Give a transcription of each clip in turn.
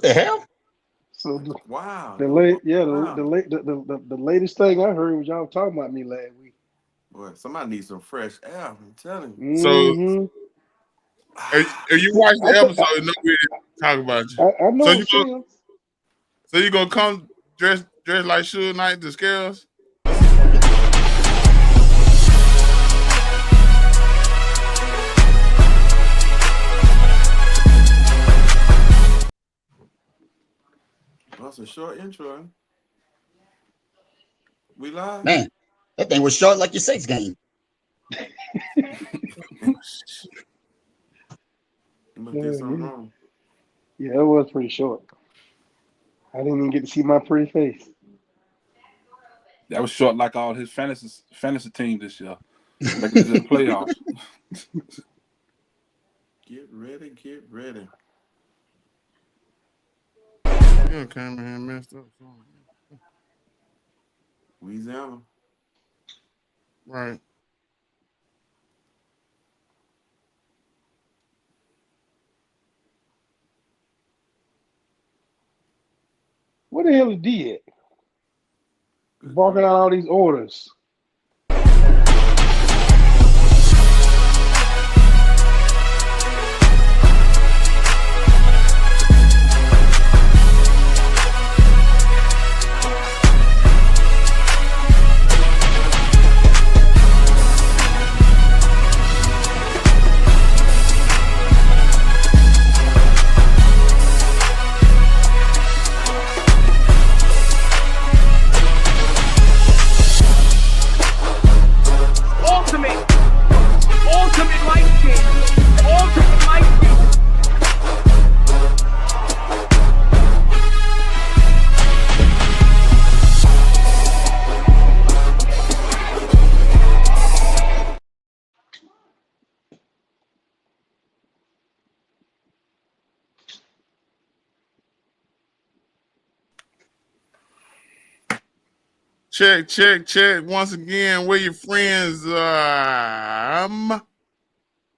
the hell? So wow. the late, yeah, Wow. the latest thing I heard was y'all talking about me last week. Boy, somebody needs some fresh air. I'm telling you. So, Mm-hmm. if you watch the episode, no, we didn't talk about you. I know So it feels. you gonna come dressed like Suge Knight to scare us? That's a short intro. We live? Man, that thing was short like your Saints game. You must did something wrong. Yeah, it was pretty short. I didn't even get to see my pretty face. That was short like all his fantasy team this year. Make it to the playoffs. Get ready, get ready. You came in here and messed up. Louisiana. Right. What the hell is D at? Barking out all these orders. Check. Once again, where your friends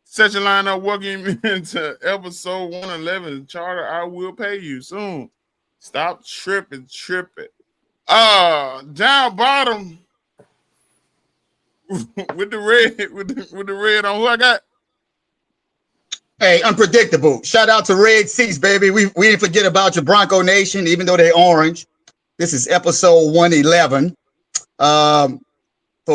set your line up. Welcome into episode 111. Charter, I will pay you soon. Stop tripping. Down bottom with the red on. Who I got? Hey, unpredictable. Shout out to Red Seats, baby. We didn't forget about your Bronco Nation, even though they're orange. This is episode 111. For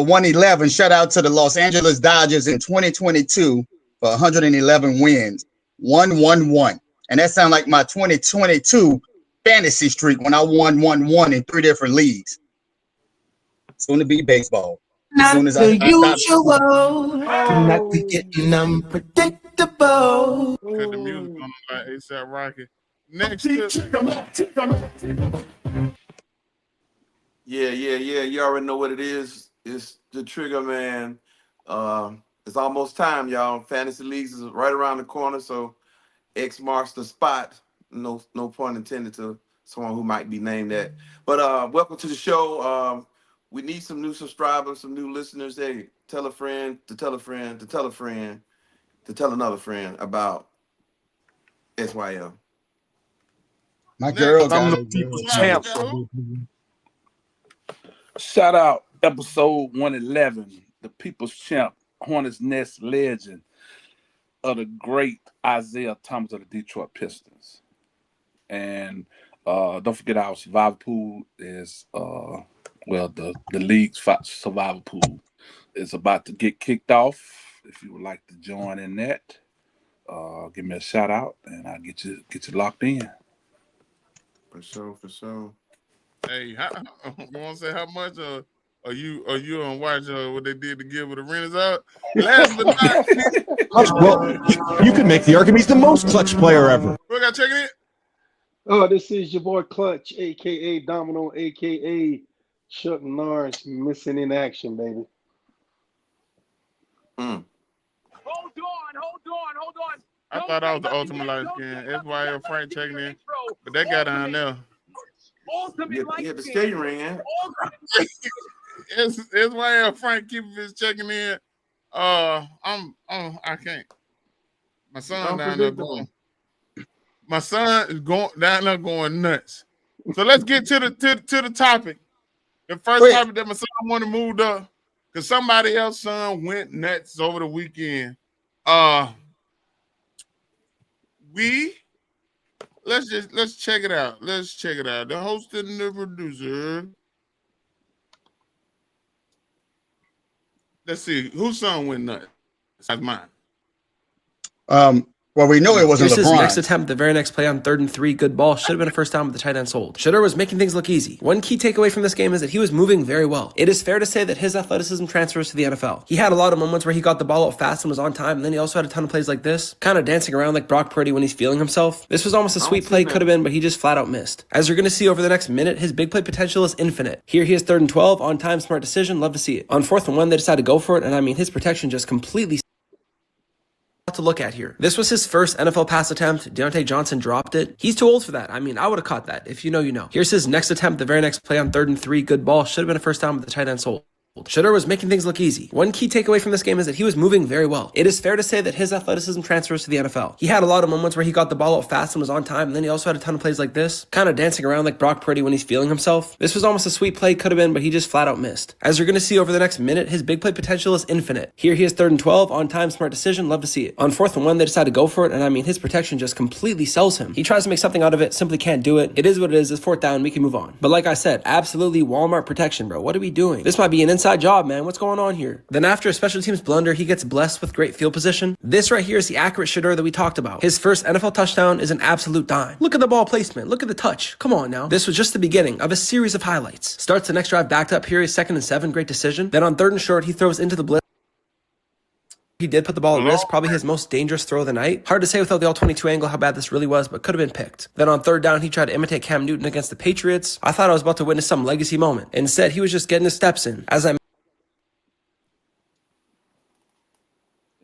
111, shout out to the Los Angeles Dodgers in 2022 for 111 wins. 111. And that sounds like my 2022 fantasy streak when I won 1-1 in 3 different leagues. Soon to be baseball. As soon as I usual. Tonight we getting unpredictable. Cut the music on like ASAP Rocky. Next Yeah. You already know what it is. It's the Trigger Man. It's almost time, y'all. Fantasy leagues is right around the corner, so X marks the spot. No pun intended to someone who might be named that. But welcome to the show. We need some new subscribers, some new listeners. Hey, tell a friend to tell a friend to tell a friend to tell another friend about SYL. My girl I'm got the people's champ. Shout out episode 111, the people's champ, Hornets Nest legend of the great Isaiah Thomas of the Detroit Pistons. And don't forget our survivor pool is the league's survivor pool is about to get kicked off. If you would like to join in that, give me a shout out and I'll get you locked in. For sure. Hey, you want to say how much? Are you on watch what they did to give the renters out? Last but not least, Well, you could make the argument he's the most clutch player ever. we got checking it. Oh, this is your boy Clutch, aka Domino, aka Chuck Norris, missing in action, baby. Mm. Hold on. I thought I was the ultimate light skin. SYL Frank checking in, but that guy down there. You had the skating ring, eh? SYL Frank keeping his checking in. I can't. My son down there going. My son is going down there going nuts. So let's get to the topic. The first Wait, topic that my son wanted moved up because somebody else's son went nuts over the weekend. Let's check it out. Let's check it out. The host and the producer. Let's see whose son went nuts. That's mine. well, we know it wasn't Here's his next LeBron. attempt, the very next play on 3rd and 3, good ball. Should have been a first down, but the tight end sold. Shedeur was making things look easy. One key takeaway from this game is that he was moving very well. It is fair to say that his athleticism transfers to the NFL. He had a lot of moments where he got the ball out fast and was on time, and then he also had a ton of plays like this, kind of dancing around like Brock Purdy when he's feeling himself. This was almost a sweet play, could have been, but he just flat out missed. As you're going to see over the next minute, his big play potential is infinite. Here he is 3rd and 12, on time, smart decision, love to see it. On 4th and 1, they decided to go for it, and I mean, his protection just completely to look at here. This was his first NFL pass attempt. Deontay Johnson dropped it. He's too old for that. I mean, I would have caught that. If you know, you know. Here's his next attempt, the very next play on 3rd and 3, good ball. Should have been a first down, but the tight end sold. Shedeur was making things look easy. One key takeaway from this game is that he was moving very well. It is fair to say that his athleticism transfers to the NFL. He had a lot of moments where he got the ball out fast and was on time, and then he also had a ton of plays like this, kind of dancing around like Brock Purdy when he's feeling himself. This was almost a sweet play, could have been, but he just flat out missed. As you're going to see over the next minute, his big play potential is infinite. Here he is 3rd and 12, on time, smart decision, love to see it. On 4th and 1, they decided to go for it, and I mean, his protection just completely sells him. He tries to make something out of it, simply can't do it. It is what it is, it's 4th down, we can move on. But like I said, absolutely Walmart protection, bro. What are we doing? This might be an inside job, man. What's going on here? Then after a special teams blunder, he gets blessed with great field position. This right here is the accurate Shedeur that we talked about. His first NFL touchdown is an absolute dime. Look at the ball placement. Look at the touch. Come on now. This was just the beginning of a series of highlights. Starts the next drive backed up here. He's 2nd and 7. Great decision. Then on 3rd and short, he throws into the blitz. He did put the ball at risk, probably his most dangerous throw of the night. Hard to say without the all-22 angle how bad this really was, but could have been picked. Then on 3rd down, he tried to imitate Cam Newton against the Patriots. I thought I was about to witness some legacy moment. Instead, he was just getting his steps in. As I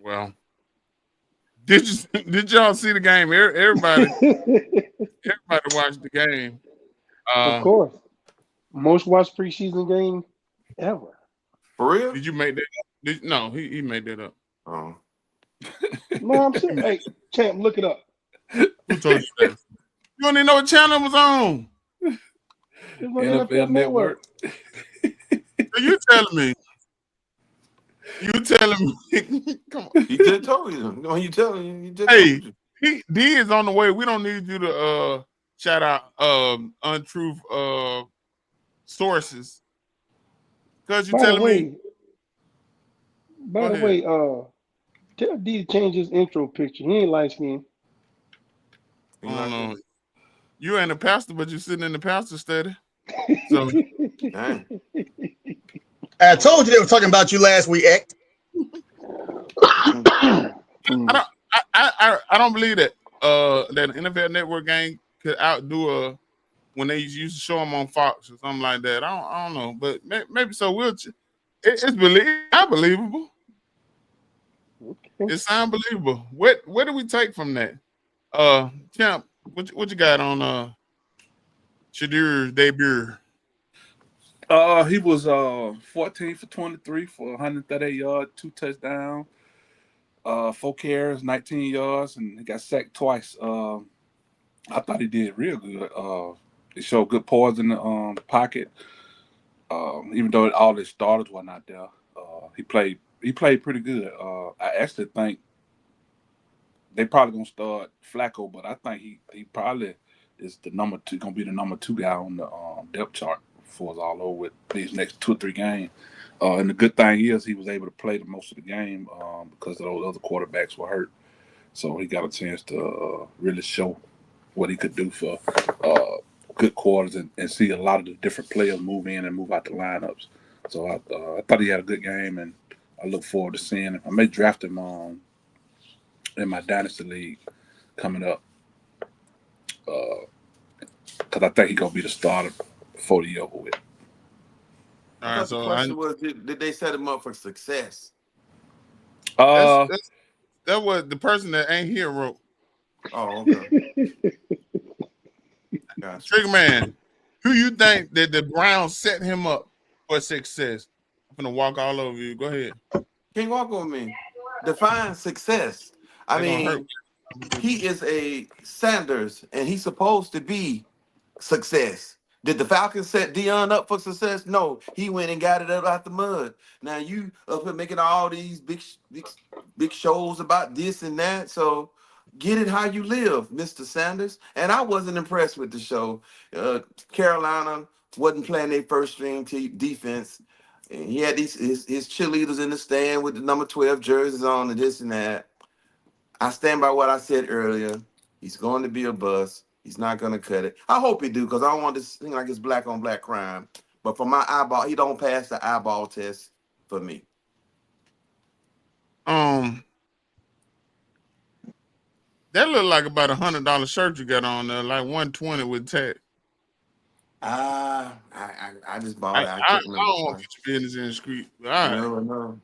Well, did y'all see the game? Everybody watched the game. Of course. Most watched preseason game ever. For real? Did you make that? No, he made that up. Oh. No, I'm saying, hey, champ, look it up. Who told you that? You don't even know what channel it was on. It's on NFL Network. So you telling me? You telling me? Come on. He just told you. No, you telling you. He just Hey, told D is on the way. We don't need you to shout out untruth sources. Because you're telling me. By the way, tell D to change his intro picture. He ain't light skinned. you. I don't know. You ain't a pastor, but you're sitting in the pastor study. So Dang. I told you they were talking about you last week, Ek. I don't believe that that an NFL Network game could outdo when they used to show them on Fox or something like that. I don't know, but maybe so. It's unbelievable. Okay. It's unbelievable. What do we take from that? Champ, what you got on Shedeur's debut? He was 14 for 23 for 138 yards, 2 touchdowns, 4 carries, 19 yards, and he got sacked twice. I thought he did real good. He showed good poise in the pocket. Even though all his starters were not there, he played pretty good. I actually think they probably gonna start Flacco, but I think he probably is gonna be the number 2 guy on the depth chart before it's all over with these next 2 or 3 games. And the good thing is he was able to play the most of the game because those other quarterbacks were hurt. So he got a chance to really show what he could do for good quarters and see a lot of the different players move in and move out the lineups. So I thought he had a good game, and I look forward to seeing him. I may draft him in my Dynasty League coming up because I think he's going to be the starter before the year over with. I thought the question was, did they set him up for success? That was the person that ain't here wrote. Oh, okay. Gotcha. Trigger Man, who you think that the Browns set him up for success? I'm gonna walk all over you. Go ahead. Can't walk on me. Define success. I mean, He is a Sanders, and he's supposed to be success. Did the Falcons set Dion up for success? No, he went and got it out the mud. Now you up here making all these big shows about this and that. So get it how you live, Mr. Sanders. And I wasn't impressed with the show. Carolina wasn't playing their first string defense. And he had his cheerleaders in the stand with the number 12 jerseys on and this and that. I stand by what I said earlier. He's going to be a bust. He's not going to cut it. I hope he do, because I don't want this thing like it's black on black crime. But for my eyeball, he don't pass the eyeball test for me. That looked like about $100 shirt you got on there, like $120 with tax. I just bought it. I I can't don't remember. want to get your business in the street. All right. No.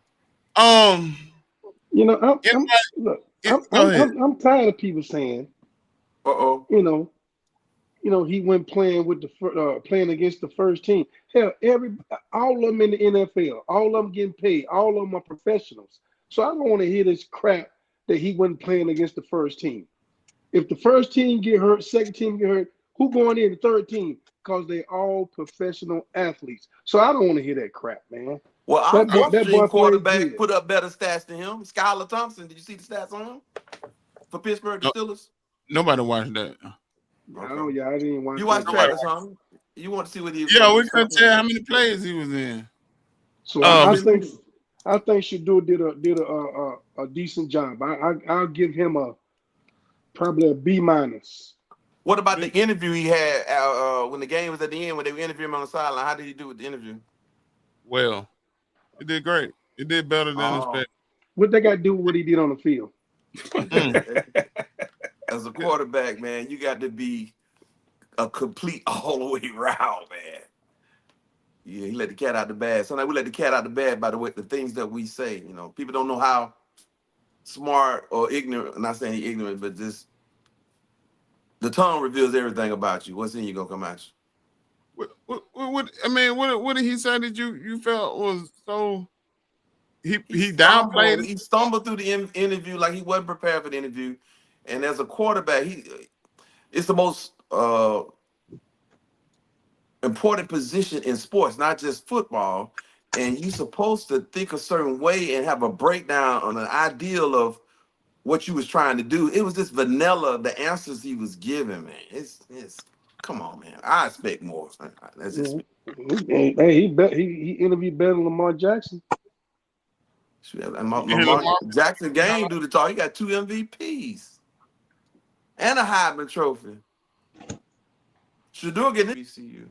You know, Go ahead. I'm tired of people saying, you know, he went playing with the playing against the first team. Hell, all of them in the NFL, all of them getting paid, all of them are professionals. So I don't want to hear this crap that he wasn't playing against the first team. If the first team get hurt, second team get hurt, who going in the third team? Because they all professional athletes. So I don't want to hear that crap, man. Well, our that boy quarterback put up better stats than him. Skylar Thompson, did you see the stats on him for Pittsburgh Steelers? Nobody watched that. Oh yeah, I didn't watch. You watched Travis, huh? You want to see what he? Yeah, we couldn't tell how many plays he was in. So I think Shedeur did a decent job. I'll give him probably a B-. What about the interview he had when the game was at the end, when they were interviewing him on the sideline? How did he do with the interview? Well, he did great. He did better than expected. What they got to do with what he did on the field? As a quarterback, man, you got to be a complete all the way round, man. Yeah, he let the cat out the bag. Sometimes we let the cat out the bag by the way, the things that we say. You know, people don't know how smart or ignorant. I'm not saying he's ignorant, but just the tongue reveals everything about you. What's in you gonna come out you. What did he say that you felt was so? He downplayed. He stumbled through the interview like he wasn't prepared for the interview. And as a quarterback, it's the most important position in sports, not just football. And you're supposed to think a certain way and have a breakdown on an ideal of what you was trying to do. It was just vanilla, the answers he was giving, man. It's come on, man. I expect more. That's just Hey, he interviewed better than Lamar Jackson. Lamar Jackson game do the talk. He got 2 MVPs and a Heisman Trophy. Shedeur getting VCU.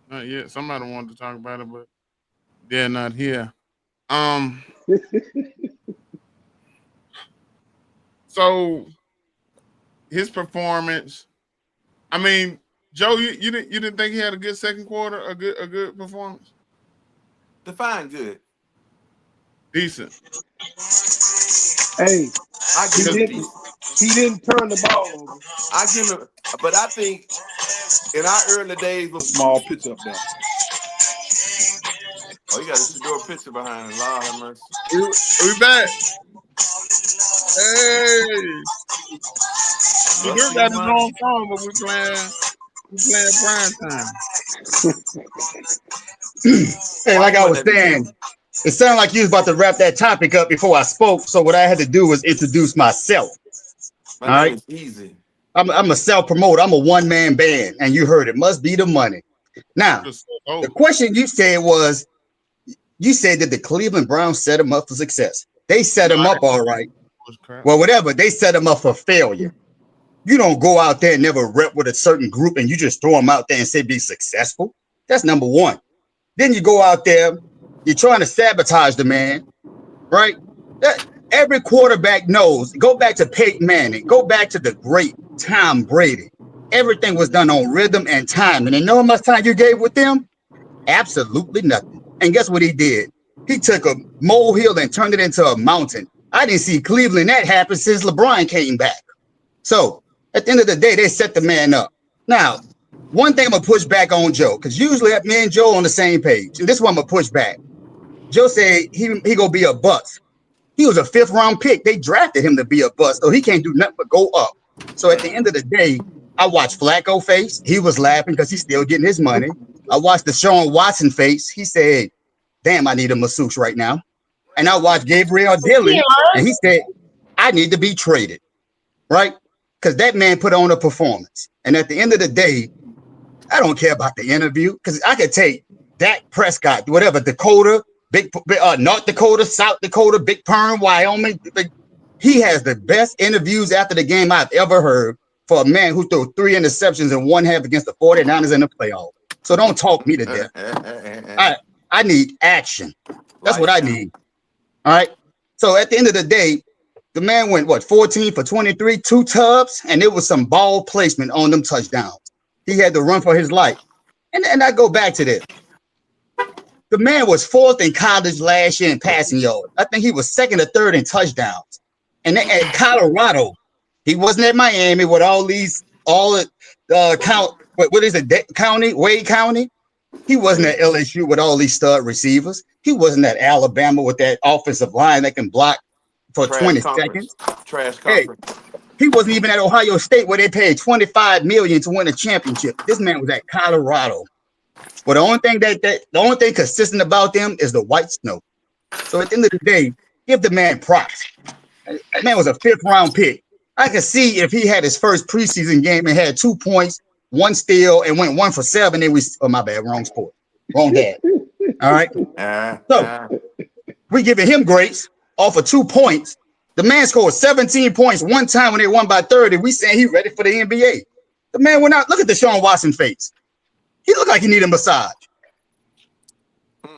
Not yet. Somebody wanted to talk about it, but they're not here. So his performance. I mean, Joe, you didn't think he had a good second quarter, a good performance? Define good. Decent. Hey, he didn't turn the ball over. I give him, but I think in our early days with Small pitch up there. Oh, you got a Shedeur picture behind him. Lord have mercy. We back. Hey. Shedeur got his own song, but we playing prime time. Hey, like I was saying, it sounded like you was about to wrap that topic up before I spoke. So what I had to do was introduce myself. My name is Easy. I'm a self-promoter. I'm a one-man band, and you heard it. Must be the money. Now, the question you said was, you said that the Cleveland Browns set him up for success. They set him up all right. Well, whatever. They set him up for failure. You don't go out there and never rep with a certain group and you just throw them out there and say be successful. That's number one. Then you go out there, you're trying to sabotage the man, right? Every quarterback knows. Go back to Peyton Manning. Go back to the great Tom Brady. Everything was done on rhythm and time. And you know how much time you gave with them? Absolutely nothing. And guess what he did? He took a molehill and turned it into a mountain. I didn't see Cleveland that happen since LeBron came back. So at the end of the day, they set the man up. Now, one thing I'm gonna push back on Joe, because usually me and Joe on the same page. And this one I'm gonna push back. Joe said he gonna be a bust. He was a 5th-round pick. They drafted him to be a bust, so he can't do nothing but go up. So at the end of the day, I watched Flacco face. He was laughing because he's still getting his money. I watched Deshaun Watson face. He said, damn, I need a masseuse right now. And I watched Gabriel Dillon, and he said, I need to be traded, right? Because that man put on a performance. And at the end of the day, I don't care about the interview because I could take Dak Prescott, whatever, Dakota, North Dakota, South Dakota, Big Perm, Wyoming. He has the best interviews after the game I've ever heard for a man who threw 3 interceptions in 1/2 against the 49ers in the playoffs. So don't talk me to death. I need action. That's what I need. All right. So at the end of the day, the man went, 14 for 23, 2 tubs, and it was some ball placement on them touchdowns. He had to run for his life. And I go back to this. The man was 4th in college last year in passing yards. I think he was 2nd or 3rd in touchdowns. And at Colorado, he wasn't at Miami with what is it, Wade County? He wasn't at LSU with all these stud receivers. He wasn't at Alabama with that offensive line that can block for 20 seconds. Hey, he wasn't even at Ohio State where they paid $25 million to win a championship. This man was at Colorado. But the only thing consistent about them is the white snow. So at the end of the day, give the man props. That man was a 5th-round pick. I could see if he had his first preseason game and had 2 points, 1 steal, and went 1 for 7. Then my bad, wrong sport, wrong dad. All right. So we giving him grace off of 2 points. The man scored 17 points one time when they won by 30. We saying he ready for the NBA. The man went out. Look at Deshaun Watson face. He looked like he needed a massage.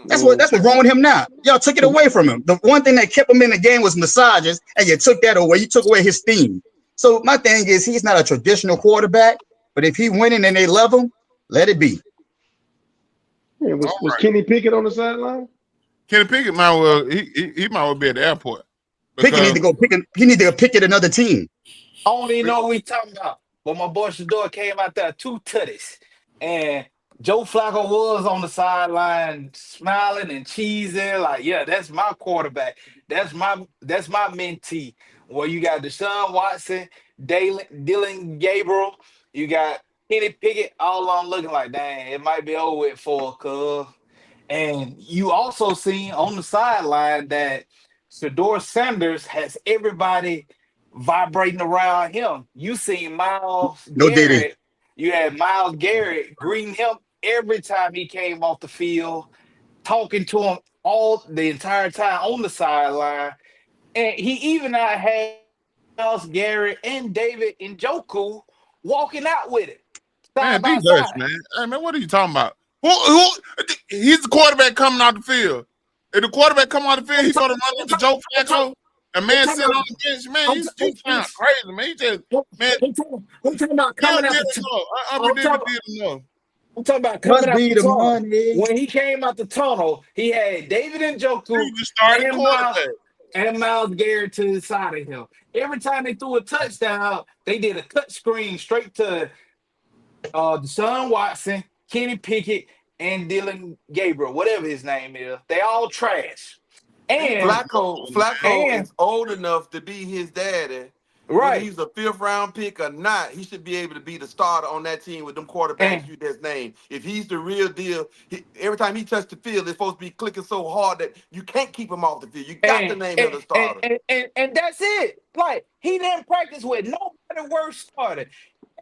That's what's wrong with him now. Y'all took it away from him. The one thing that kept him in the game was massages, and you took that away. You took away his steam. So my thing is, he's not a traditional quarterback, but if he winning and they love him, let it be. Yeah, was Kenny Pickett on the sideline? Kenny Pickett might well be at the airport. Pickett need to go pick. He need to go pick at another team. I don't even know what we talking about. But my boy Shedeur came out there 2 tutties, and Joe Flacco was on the sideline smiling and cheesing, like, yeah, that's my quarterback. That's my mentee. Well, you got Deshaun Watson, Dylan Gabriel, you got Kenny Pickett, all on looking like, dang, it might be over with for cuz. And you also seen on the sideline that Shedeur Sanders has everybody vibrating around him. You seen Myles Garrett. You had Myles Garrett greeting him every time he came off the field, talking to him the entire time on the sideline. And he even had Myles Garrett and David Njoku walking out with it. Man, be Hutch, man. Hey, man, what are you talking about? Who? He's the quarterback coming out the field. If the quarterback come out the field, he's going to run into Joe Flacco. A man sitting on the bench, man, he's sound crazy, man. He just, man. I'm talking about coming out the tunnel. I'm talking about coming out the tunnel. When he came out the tunnel, he had David Njoku and Myles Garrett to the side of him. Every time they threw a touchdown, they did a cut screen straight to Deshaun Watson, Kenny Pickett, and Dylan Gabriel, whatever his name is. They all trash. And Flacco is old enough to be his daddy. Right. Whether he's a 5th-round pick or not, he should be able to be the starter on that team with them quarterbacks you just named. If he's the real deal, every time he touched the field, it's supposed to be clicking so hard that you can't keep him off the field. You got to name him the starter. And that's it. Like, he didn't practice with nobody worse started.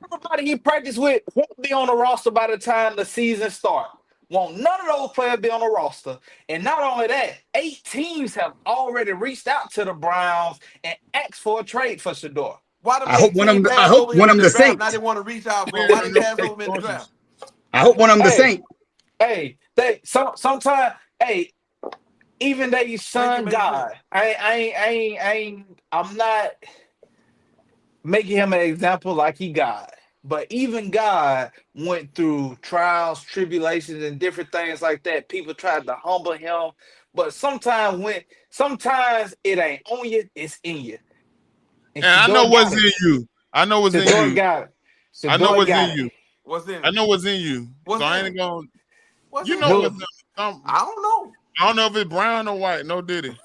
Everybody he practiced with won't be on the roster by the time the season starts. Won't none of those players be on the roster. And not only that, 8 teams have already reached out to the Browns and asked for a trade for Shedeur. I hope one of them the Saints. Now they want to reach out for why they pass over in the draft. I hope one of them the Saints. Hey, sometimes, even they son God. I'm not making him an example like he God. But even God went through trials, tribulations, and different things like that. People tried to humble him. But sometimes it ain't on you, it's in you. And I know what's in you. I know what's in you. I know what's in you. I know what's in you. So I ain't going. You know what's in. I don't know. I don't know if it's brown or white. No, did it?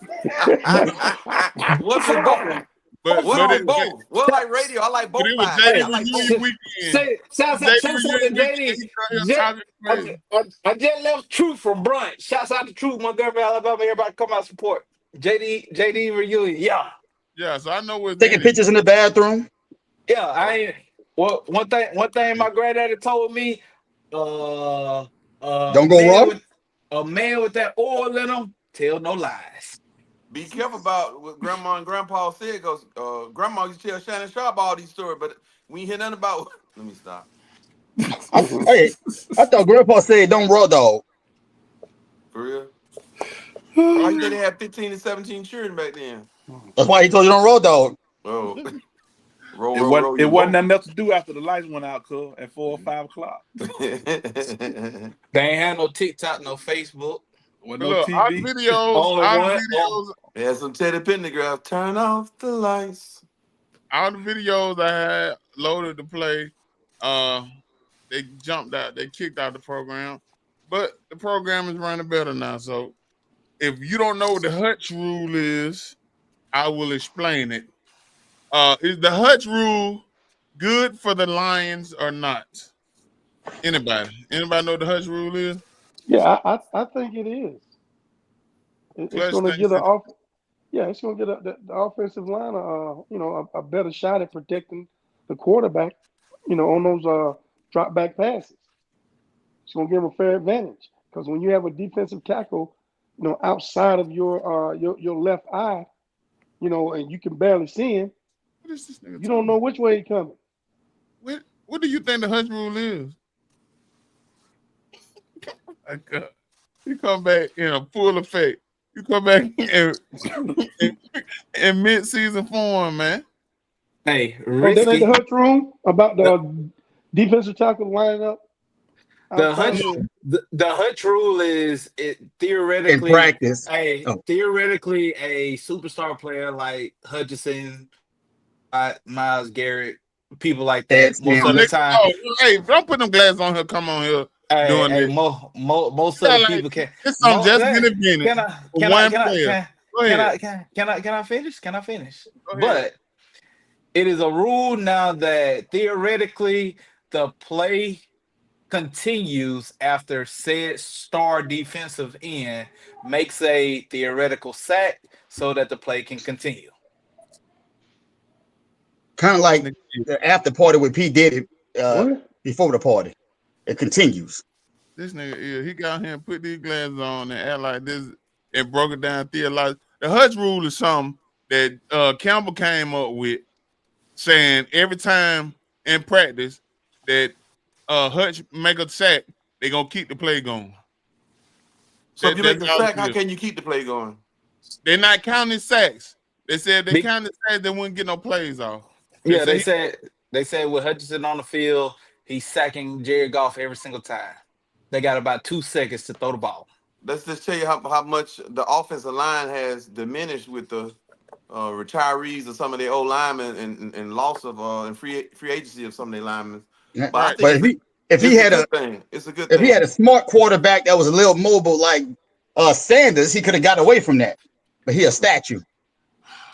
What's it both? But What but on it but, both? Well, I like radio. I like but both it was sides. JD I Hey, like both. reunion weekend. say, shout JD out, shout out to reunion weekend. JD. He out here Jet, talking crazy. I just left Truth from brunch. Shouts out to Truth, Montgomery, Alabama. Everybody come out support. JD reunion. Yeah. Yeah, so I know where Taking JD. pictures in the bathroom. Yeah, I ain't. Well, one thing my granddaddy told me, uh, Don't go wrong. a man with that oil in him tell no lies. Be careful about what Grandma and Grandpa said, because Grandma used to tell Shannon Sharp all these stories, but we ain't hear nothing about. Let me stop. Hey, I thought Grandpa said don't raw dog. For real? Why you think they had 15 and 17 children back then? That's why he told you don't raw dog. Oh, roll, It roll, wasn't. roll It your wasn't boat. nothing else to do after the lights went out, cuz at 4 or 5 o'clock. They ain't had no TikTok, no Facebook. With But no look, all the TV. videos, Only all the one. videos, They had some Teddy Pendergrass. Turn off the lights. all the videos I had loaded to play, they jumped out, they kicked out the program. But the program is running better now. So if you don't know what the Hutch Rule is, I will explain it. Is the Hutch Rule good for the Lions or not? Anybody? Anybody know what the Hutch Rule is? Yeah, I think it is. It's Clutch going to thinks get it. it's going to get the offensive line, a better shot at protecting the quarterback, on those drop back passes. It's going to give them a fair advantage because when you have a defensive tackle, outside of your left eye, and you can barely see him, What is this nigga you don't talking know about? which way he's coming. What do you think the Hutch Rule is? You come back in a full effect. You come back in mid-season form, man. Hey, Oh, that ain't the risky. Hutch Rule about The, the defensive tackle lining up the outside of Hutch the. the Hutch rule is it In theoretically practice. a Oh, theoretically a superstar player like Hutchinson, Miles Garrett, people like Ted that. Most Oh, of the Sanders. nigga, time, hey, don't put them glasses on here. Come on here doing hey, this. most of the Sound like people can. it's some just getting Can business I for can I one can I player. can Go can ahead. I can I finish? Can I finish? Go ahead. But it is a rule now that theoretically the play continues after said star defensive end makes a theoretical sack so that the play can continue. Kind of This like nigga, the after party with P. Diddy What? before the party. It continues. this nigga is. He got here and put these glasses on and act like this and broke it down theologically. The Hutch Rule is something that Campbell came up with, saying every time in practice that Hutch make a sack, they gonna keep the play going. So if you make That's a all sack, it how is. can you keep the play going? They're not counting sacks. They said they Big, counted sacks, they wouldn't get no plays off. They yeah, said they said with Hutchinson on the field, he's sacking Jared Goff every single time. They got about 2 seconds to throw the ball. Let's just tell you how much the offensive line has diminished with the retirees of some of their old linemen and loss of and free agency of some of their linemen. Yeah. But I right. think But if he it's a had a good thing. It's a good if he had thing. a smart quarterback that was a little mobile like Sanders, he could have got away from that. But he a statue.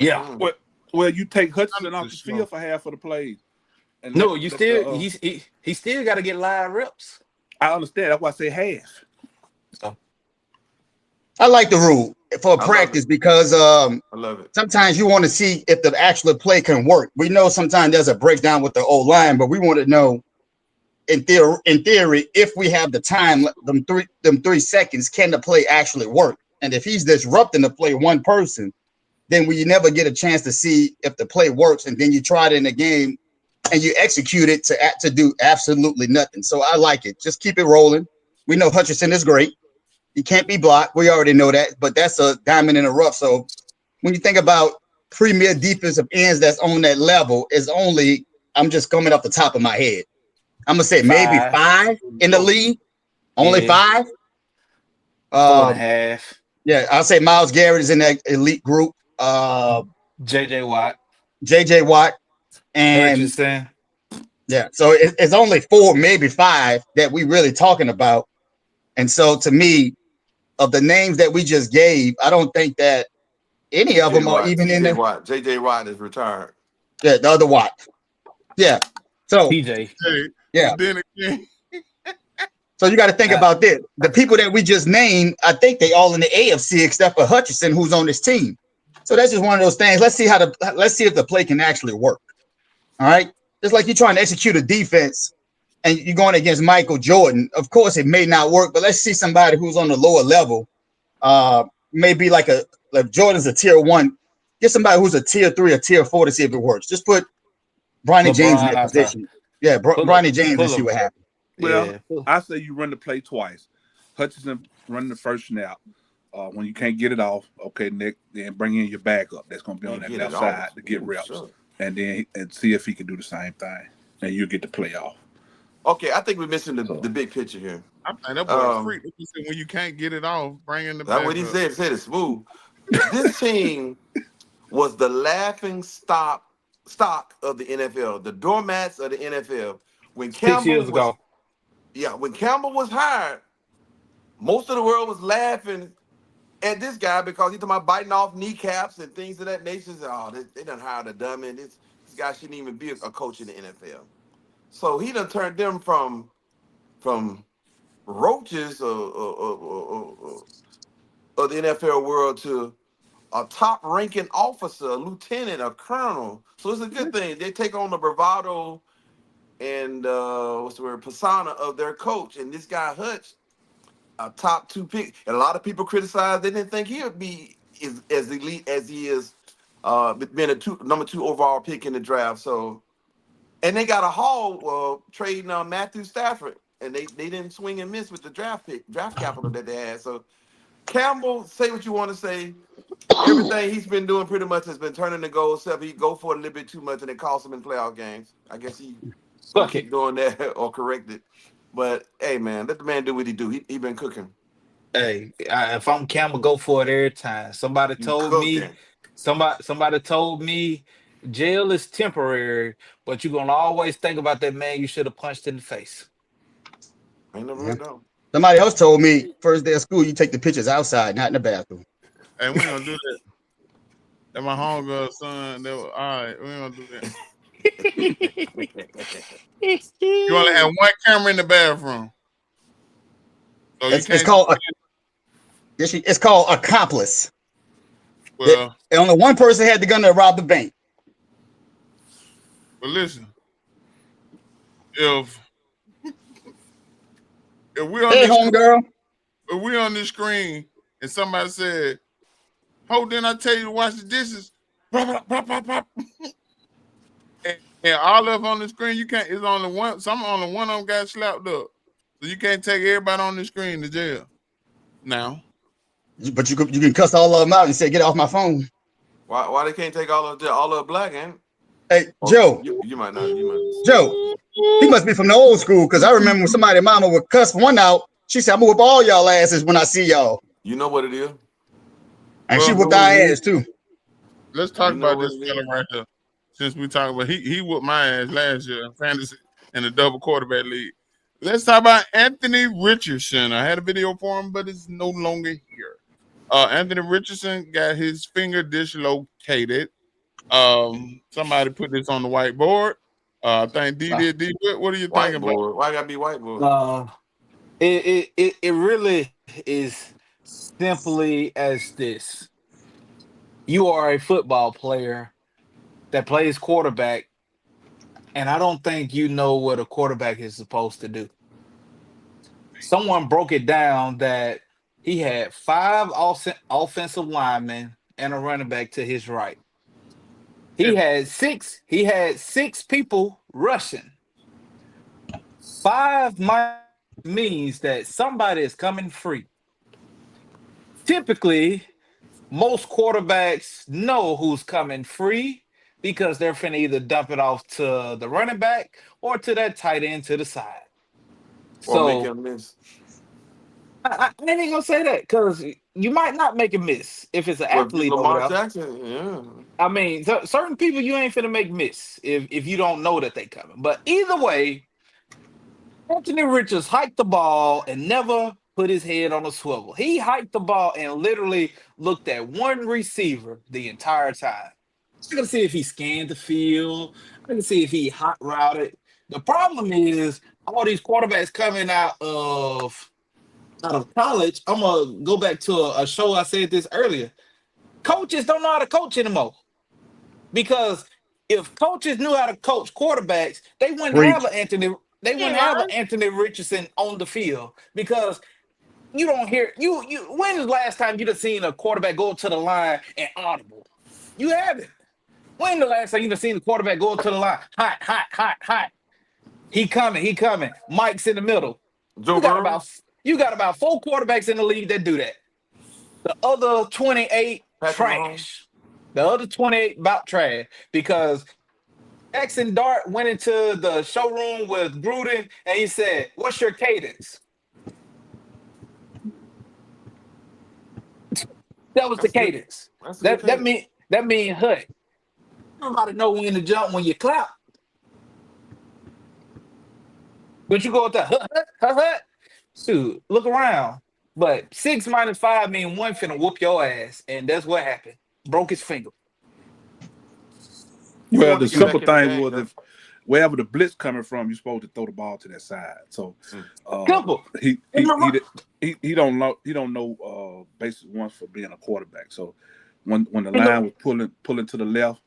Yeah. Mm. Well, you take Hutchinson Under off the the show. field for half of the plays, and No, you let still the. he still got to get live reps. I understand. That's why I say half. So I like the rule for I love it. practice because I love it. sometimes you want to see if the actual play can work. We know sometimes there's a breakdown with the old line, but we want to know in theory, if we have the time, them 3 seconds, can the play actually work? And if he's disrupting the play one person, then we never get a chance to see if the play works. And then you try it in the game and you execute it to do absolutely nothing. So I like it. Just keep it rolling. We know Hutcherson is great. He can't be blocked. We already know that, but that's a diamond in the rough. So when you think about premier defensive ends that's on that level, is only, I'm just coming off the top of my head, I'm gonna say maybe 5, 5 in the league. Only yeah, 5. 4.5. Yeah, I'll say Miles Garrett is in that elite group. JJ Watt, JJ Watt, and Richardson. yeah, so it's only 4, maybe 5 that we really talking about. And so to me, of the names that we just gave, I don't think that any of them are even in the. JJ Watt is retired. Yeah, the other Watt. Yeah. So TJ. yeah. But then again, So you got to think about this. The people that we just named, I think they all in the AFC except for Hutcherson, who's on this team. So that's just one of those things. Let's see if the play can actually work. All right. Just like you're trying to execute a defense and you're going against Michael Jordan. Of course, it may not work, but let's see somebody who's on the lower level. Maybe like Jordan's a tier 1. Get somebody who's a tier 3 or tier 4 to see if it works. Just put Bronny James in that position. Yeah, Bronny James and see what happens. Well, I say you run the play twice. Hutchinson run the first snap. When you can't get it off, okay, Nick, then bring in your backup that's going to be on that left side to get reps. Sure. And then see if he can do the same thing. And you get the play off. Okay, I think we're missing the big picture here. I think that boy freak. When you can't get it off, bring in the backup. That's what he said. He said it's smooth. This team was the laughing stock of the NFL, the doormats of the NFL. When Campbell 6 years ago. Yeah, when Campbell was hired, most of the world was laughing at this guy because he's talking about biting off kneecaps and things of that nature. They done hired a dummy. This guy shouldn't even be a coach in the NFL. So he done turned them from roaches of the NFL world to a top-ranking officer, a lieutenant, a colonel. So it's a good thing. They take on the bravado and persona of their coach. And this guy Hutch, a top 2 pick. And a lot of people criticized. They didn't think he would be as elite as he is, being a number 2 overall pick in the draft. So, and they got a haul trading Matthew Stafford, and they didn't swing and miss with the draft capital that they had. So Campbell, say what you want to say. Everything he's been doing pretty much has been turning the goal, except he go for it a little bit too much, and it costs him in playoff games. I guess he keep doing that or correct it. But hey, man, let the man do what he do. He been cooking. Hey, if I'm Campbell, go for it every time. Somebody told me jail is temporary, but you're gonna always think about that man you should have punched in the face. Ain't never heard of. Somebody else told me first day of school, you take the pictures outside, not in the bathroom. Hey, we gonna do that. That my homegirl son. All right, we gonna do that. You only have one camera in the bathroom. So it's called accomplice. Well, only one person had the gun to rob the bank. But listen, if we on this screen and somebody said, "Oh, didn't I tell you to wash the dishes?" Pop, pop, pop, pop. And all of on the screen, you can't. It's only one. Only one of them got slapped up, so you can't take everybody on the screen to jail. Now, but you can cuss all of them out and say, "Get off my phone." Why they can't take all of black, ain't? Hey, Joe. You might not. Joe, he must be from the old school because I remember when somebody's mama would cuss one out. She said, "I'm gonna whip all y'all asses when I see y'all." You know what it is, and she whooped our ass too. Let's talk about this fella right here. Since we talking about he whooped my ass last year in fantasy in the double quarterback league. Let's talk about Anthony Richardson. I had a video for him, but it's no longer here. Anthony Richardson got his finger dislocated. Somebody put this on the whiteboard. I think D did. D, what do you think about? Why gotta be whiteboard? It really is simply as this. You are a football player that plays quarterback, and I don't think you know what a quarterback is supposed to do. Someone broke it down that he had 5 offensive linemen and a running back to his right. He had 6 people rushing. 5 means that somebody is coming free. Typically, most quarterbacks know who's coming free because they're finna either dump it off to the running back or to that tight end to the side. Or make him miss. I ain't gonna say that because you might not make a miss if it's an athlete. Lamar Jackson, yeah. I mean, certain people you ain't finna make miss if you don't know that they coming. But either way, Anthony Richards hiked the ball and never put his head on a swivel. He hiked the ball and literally looked at one receiver the entire time. I can see if he scanned the field. I can see if he hot routed. The problem is all these quarterbacks coming out of college. I'm gonna go back to a show I said this earlier. Coaches don't know how to coach anymore because if coaches knew how to coach quarterbacks, they wouldn't have Preach. an Anthony. They wouldn't have an Anthony Richardson on the field because you don't hear you. When is the last time you've seen a quarterback go to the line and audible? You haven't. When the last time you've seen the quarterback go to the line? Hot, hot, hot, hot. He coming, he coming. Mike's in the middle. Joe You got about 4 quarterbacks in the league that do that. The other 28 Patrick Mahomes. trash. The other 28 about trash because Jackson Dart went into the showroom with Gruden and he said, "What's your cadence?" That was the cadence. That mean Hut. Nobody know when to jump when you clap. But you go with the hut. Dude, look around. But 6 minus 5 mean 1 finna whoop your ass. And that's what happened. Broke his finger. Well, the simple thing was if wherever the blitz coming from, you're supposed to throw the ball to that side. So he don't know basic ones for being a quarterback. So when the line was pulling to the left,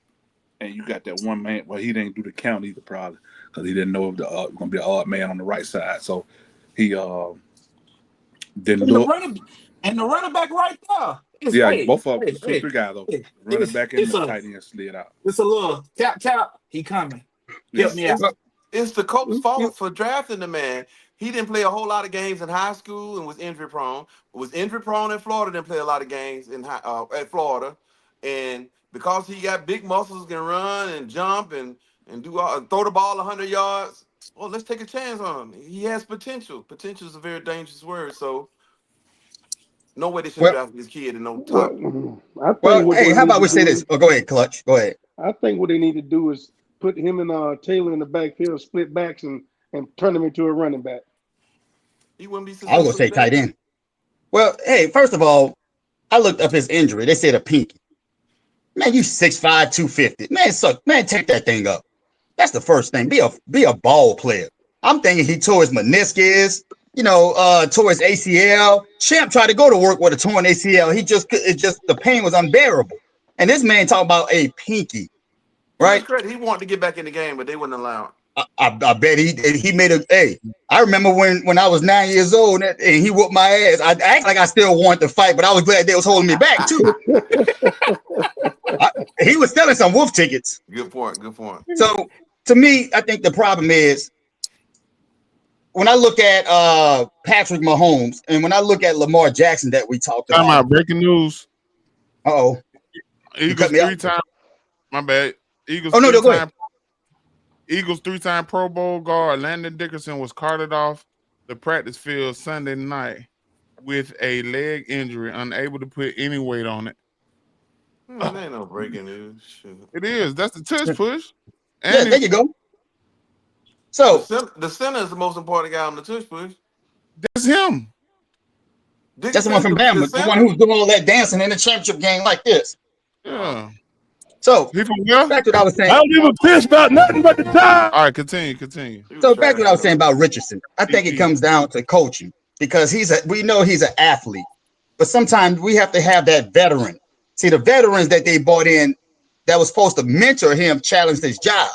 and you got that one man, well, he didn't do the count either probably because he didn't know if the going to be an odd man on the right side. So he didn't look. And the running back right there. Both of them, 2-3 guys though. Running back and the tight end slid out. It's a little tap. He coming. Help me out. It's the coach's fault for drafting the man. He didn't play a whole lot of games in high school and was injury prone. Was injury prone in Florida. Didn't play a lot of games at Florida, and because he got big muscles, can run and jump and throw the ball 100 yards. Well, let's take a chance on him. He has potential. Potential is a very dangerous word. So. No way they should draft this kid in no top. Hey, how about we say this? Oh, go ahead, Clutch. Go ahead. I think what they need to do is put him and Taylor in the backfield, split backs, and turn him into a running back. He wouldn't be. I was gonna say tight end. Well, hey, first of all, I looked up his injury. They said a pinky. Man, you 6'5", 250. Man, take that thing up. That's the first thing. Be a ball player. I'm thinking he tore his meniscus. Tore his ACL. Champ tried to go to work with a torn ACL. The pain was unbearable. And this man talking about a pinky, right? He wanted to get back in the game, but they wouldn't allow it. I bet he made a. Hey, I remember when I was 9 years old and he whooped my ass. I act like I still wanted to fight, but I was glad they was holding me back too. He was selling some wolf tickets. Good point. So to me, I think the problem is. When I look at Patrick Mahomes and when I look at Lamar Jackson that we talked about. Talking about breaking news. Uh-oh. Eagles 3-time. My bad. Eagles. Oh, no, go ahead. Eagles 3-time Pro Bowl guard Landon Dickerson was carted off the practice field Sunday night with a leg injury, unable to put any weight on it. That ain't no breaking news. Shoot. It is. That's the tush push. And there you go. So the center is the most important guy on the tush push. That's him. That's the one from Bama, the one who was doing all that dancing in the championship game like this. Yeah. So he from here? Back to what I was saying. I don't give a piss about nothing but the time. All right, continue. So back to what I was saying about Richardson. I think it comes down to coaching because we know he's an athlete, but sometimes we have to have that veteran. See, the veterans that they brought in that was supposed to mentor him challenged his job.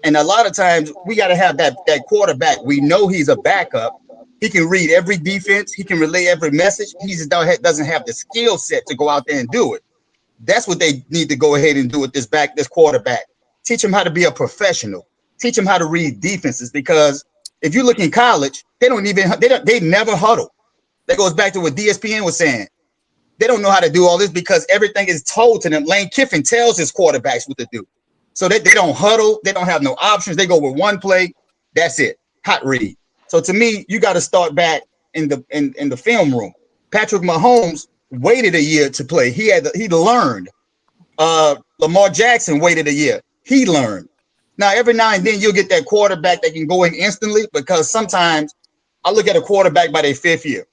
And a lot of times we got to have that quarterback. We know he's a backup. He can read every defense. He can relay every message. He just doesn't have the skill set to go out there and do it. That's what they need to go ahead and do with this quarterback. Teach him how to be a professional. Teach him how to read defenses, because if you look in college, they never huddle. That goes back to what DSPN was saying. They don't know how to do all this because everything is told to them. Lane Kiffin tells his quarterbacks what to do. So they don't huddle. They don't have no options. They go with one play. That's it. Hot read. So to me, you got to start back in the film room. Patrick Mahomes waited a year to play. He learned. Lamar Jackson waited a year. He learned. Now, every now and then you'll get that quarterback that can go in instantly, because sometimes I look at a quarterback by their 5th year.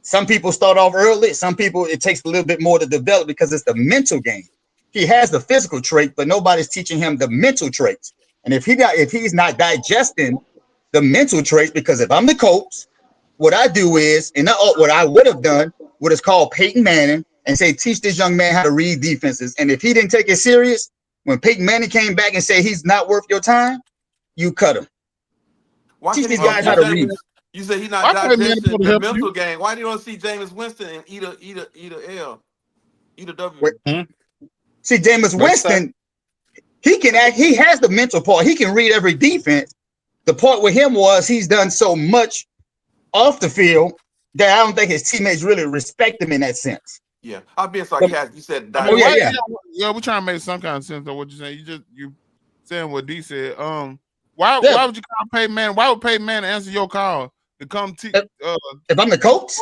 Some people start off early. Some people, it takes a little bit more to develop because it's the mental game. He has the physical trait, but nobody's teaching him the mental traits. And if he's not digesting the mental traits, because if I'm the coach, what I do is, and what I would have done, what is called Peyton Manning, and say, teach this young man how to read defenses. And if he didn't take it serious, when Peyton Manning came back and said he's not worth your time, you cut him. Why Teach can't he these guys how to read. You say he's not Why can't man digesting put the help mental you? game. Why do you don't see Jameis Winston and eat a L, eat a W? See, Jameis Winston, he has the mental part. He can read every defense. The part with him was he's done so much off the field that I don't think his teammates really respect him in that sense. Yeah, I'm being sarcastic. You said I mean, yeah. We're trying to make some kind of sense of what you're saying. You saying what D said. Why would you call Peyton Manning? Why would Peyton Manning answer your call to come teach? If I'm the coach,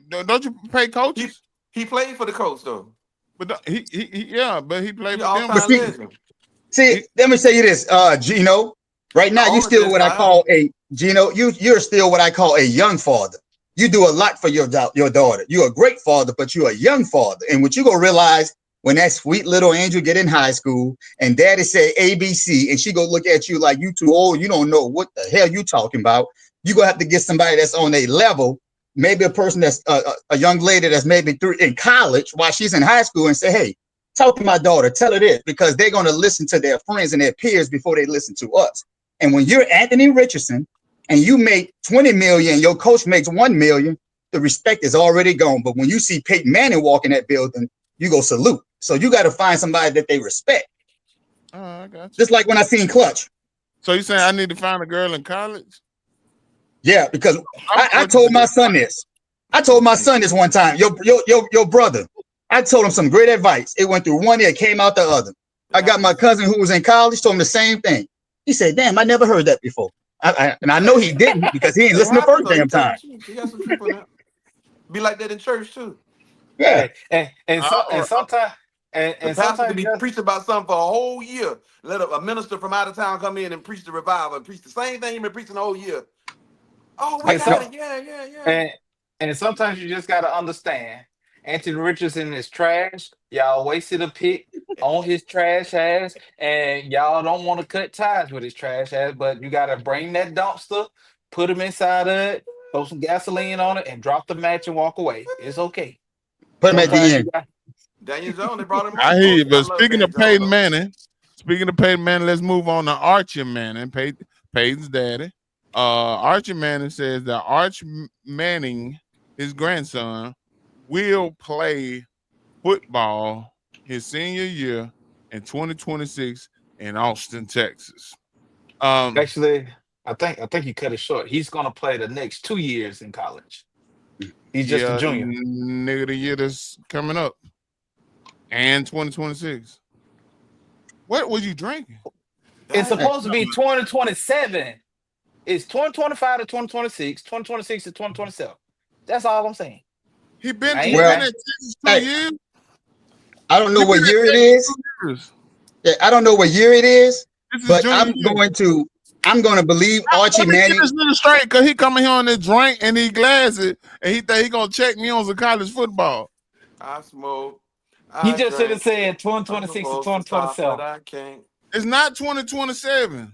don't you pay coaches? He played for the coach though. But he played for them. All-time legend. See, let me say you this, Gino. Right now, you still what I call you're still what I call a young father. You do a lot for your daughter. You're a great father, but you're a young father. And what you're gonna realize when that sweet little angel get in high school and daddy say ABC, and she go look at you like you too old, you don't know what the hell you talking about. You're gonna have to get somebody that's on a level, maybe a person that's a young lady that's maybe in college while she's in high school, and say, hey, talk to my daughter, tell her this, because they're gonna listen to their friends and their peers before they listen to us. And when you're Anthony Richardson and you make 20 million, your coach makes 1 million, the respect is already gone. But when you see Peyton Manning walk in that building, you go salute. So you got to find somebody that they respect. I got you. Just like when I seen Clutch. So you saying I need to find a girl in college? Yeah, because I told my son this. I told my son this one time. Your brother. I told him some great advice. It went through one ear, came out the other. I got my cousin who was in college, told him the same thing. He said, damn, I never heard that before. And I know he didn't because he didn't listen the first damn time. He got some truth on that. Be like that in church too. Yeah. And sometimes the pastor could be preaching about something for a whole year. Let a minister from out of town come in and preach the revival and preach the same thing he's been preaching the whole year. Oh, we got it. Yeah. And sometimes you just gotta understand. Anthony Richardson is trash. Y'all wasted a pick on his trash ass, and y'all don't want to cut ties with his trash ass. But you gotta bring that dumpster, put him inside of it, throw some gasoline on it, and drop the match and walk away. It's okay. Put him at the end. Daniel Jones, they brought him. I hear you. But speaking of Peyton Manning, let's move on to Archie Manning, Peyton's daddy. Archie Manning says that Archie Manning, his grandson, will play football his senior year in 2026 in Austin, Texas. Actually, I think he cut it short. He's gonna play the next 2 years in college. He's just a junior. Nigga, the year that's coming up, and 2026. What was you drinking? It's supposed to be 2027. It's 2025 to 2026, 2026 to 2027. That's all I'm saying. He been at Texas 2 years. I don't know what year it is. Yeah, I don't know what year it is, but I'm going to believe Archie Manning. This nigga straight because he coming here on this drink and he glasses and he think he gonna check me on some college football. I smoke. You just should have said 2026 to 2027. I can't. It's not 2027.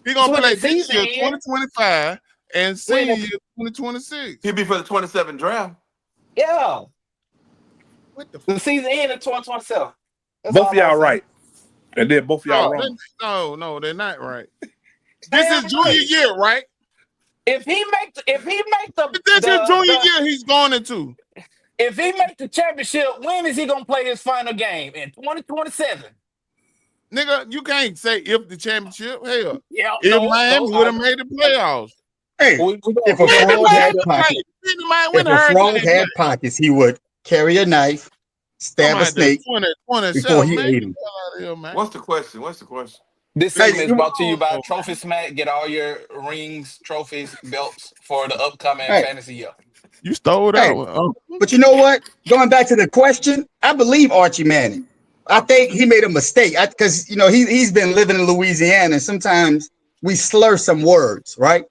He gonna play this year 2025 and senior year 2026. He'll be for the 27 draft. Yeah. What the season end in 2027. Both of y'all right. And then both of y'all wrong. No, they're not right. This is junior year, right? If he make the this is junior year, he's going into. If he make the championship, when is he gonna play his final game? In 2027. Nigga, you can't say if the championship. Hell, yeah, if Miami would have made the playoffs. Hey, if a frog had pockets, he would carry a knife, stab a snake before he ate him. What's the question? This segment is brought to you by Trophy Smack. Get all your rings, trophies, belts for the upcoming fantasy year. You stole it out. But you know what? Going back to the question, I believe Archie Manning. I think he made a mistake because he's been living in Louisiana, and sometimes we slur some words, right?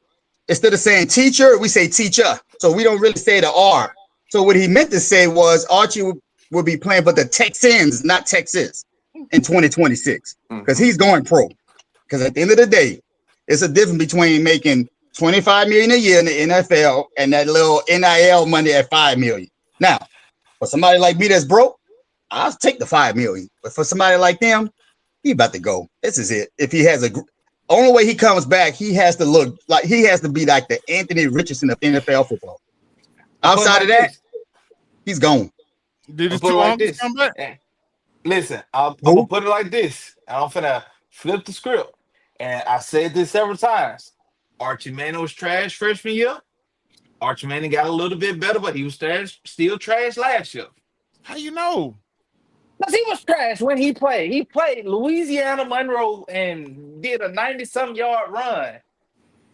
instead of saying teacher, we say teacher. So we don't really say the R. So what he meant to say was Archie will be playing for the Texans, not Texas, in 2026 because he's going pro. Because at the end of the day, it's a difference between making $25 million a year in the NFL and that little NIL money at $5 million. Now, for somebody like me that's broke, I'll take the $5 million. But for somebody like them, he about to go. This is it. If he has only way he comes back, he has to be like the Anthony Richardson of NFL football. Outside of that, he's gone. Did his put it two like uncles this. come back? Listen, I'm gonna put it like this. I'm finna flip the script. And I said this several times. Archie Manning was trash freshman year. Archie Manning got a little bit better, but he was still trash last year. How you know? Because he was trash when he played. He played Louisiana Monroe and did a 90-some yard run.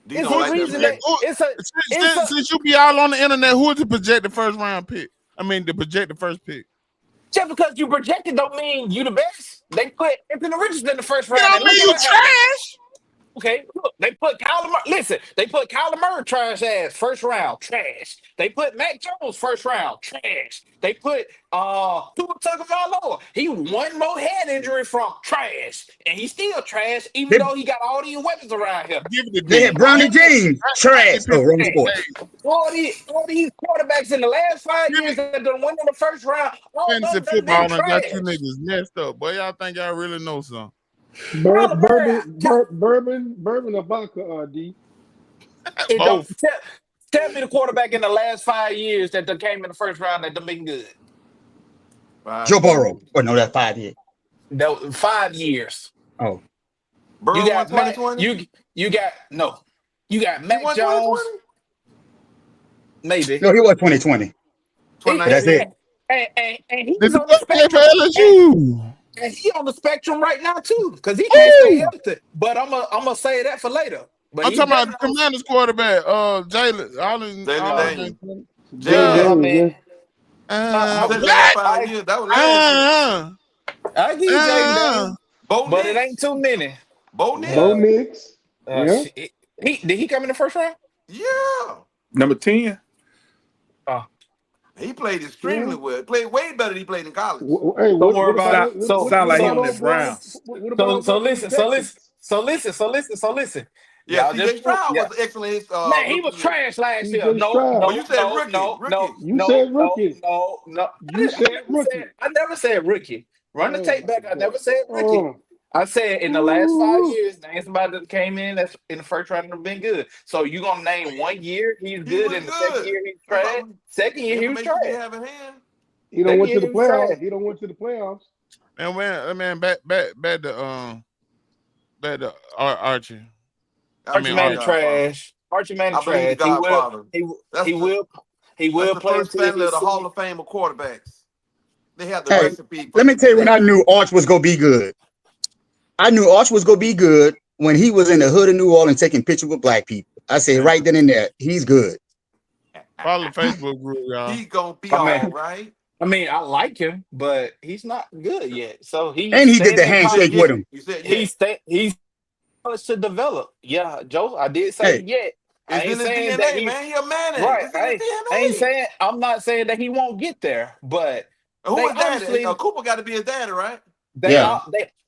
It's a reason that since you be all on the internet, who is the projected first round pick? I mean, the projected first pick. Just because you projected don't mean you the best. They put Anthony Richardson in the first round. Don't mean you trash. Okay, look, they put Kyler Murray. Listen, they put Kyler Murray trash ass first round, trash. They put Mac Jones first round, trash. They put Tua Tagovailoa. He one more head injury from trash, and he's still trash, even though he got all these weapons around here. They had Brownie James, trash. Oh, wrong sport. All these quarterbacks in the last 5 years that done won in the first round. Fantasy football and got you niggas messed up. Boy, y'all think y'all really know something. Bourbon or vodka, D. Both. Tell me the quarterback in the last 5 years that came in the first round that done been good. Joe Burrow. Oh, no, that's 5 years. No, 5 years. Oh. Burrow You got 2020? You got Mac Jones. Maybe. No, he was 2020. That's it. And he's on the spectrum. And he on the spectrum right now too, because he can't stay healthy. But I'm gonna say that for later. But I'm talking about the Commanders quarterback, Jalen. Jalen. I give you Jalen, but it ain't too many. Bo Nix. Did he come in the first round? Yeah. Number 10. He played extremely well. Played way better than he played in college. Hey, Don't worry about it. Sound like him in the Browns. So listen. Yeah, CJ Stroud was excellent. Man, he was trash last year. No, you said rookie. You said rookie. No. You said rookie. I never said rookie. Run the tape back. I never said rookie. I said in the last 5 years, name somebody that came in that's in the first round and have been good. So you gonna name 1 year he's good, and the second year he's trash. Second year he was trash. He don't went to the playoffs. He don't went to the playoffs. And man, back to Archie. Archie Manning trash. Archie Manning trash. He will play the family of the Hall of Fame of quarterbacks. They have the recipe. Let me tell you when I knew Arch was gonna be good. I knew Arch was gonna be good when he was in the hood of New Orleans taking pictures with black people. I said right then and there, he's good. Follow the Facebook group, y'all. He's gonna be all right. I mean, I like him, but he's not good yet. So he did the handshake with him. He's to develop. Yeah, Joe, I did say yet. I ain't saying that he a man. Right. I'm not saying that he won't get there, but who is daddy? Cooper got to be his daddy, right? They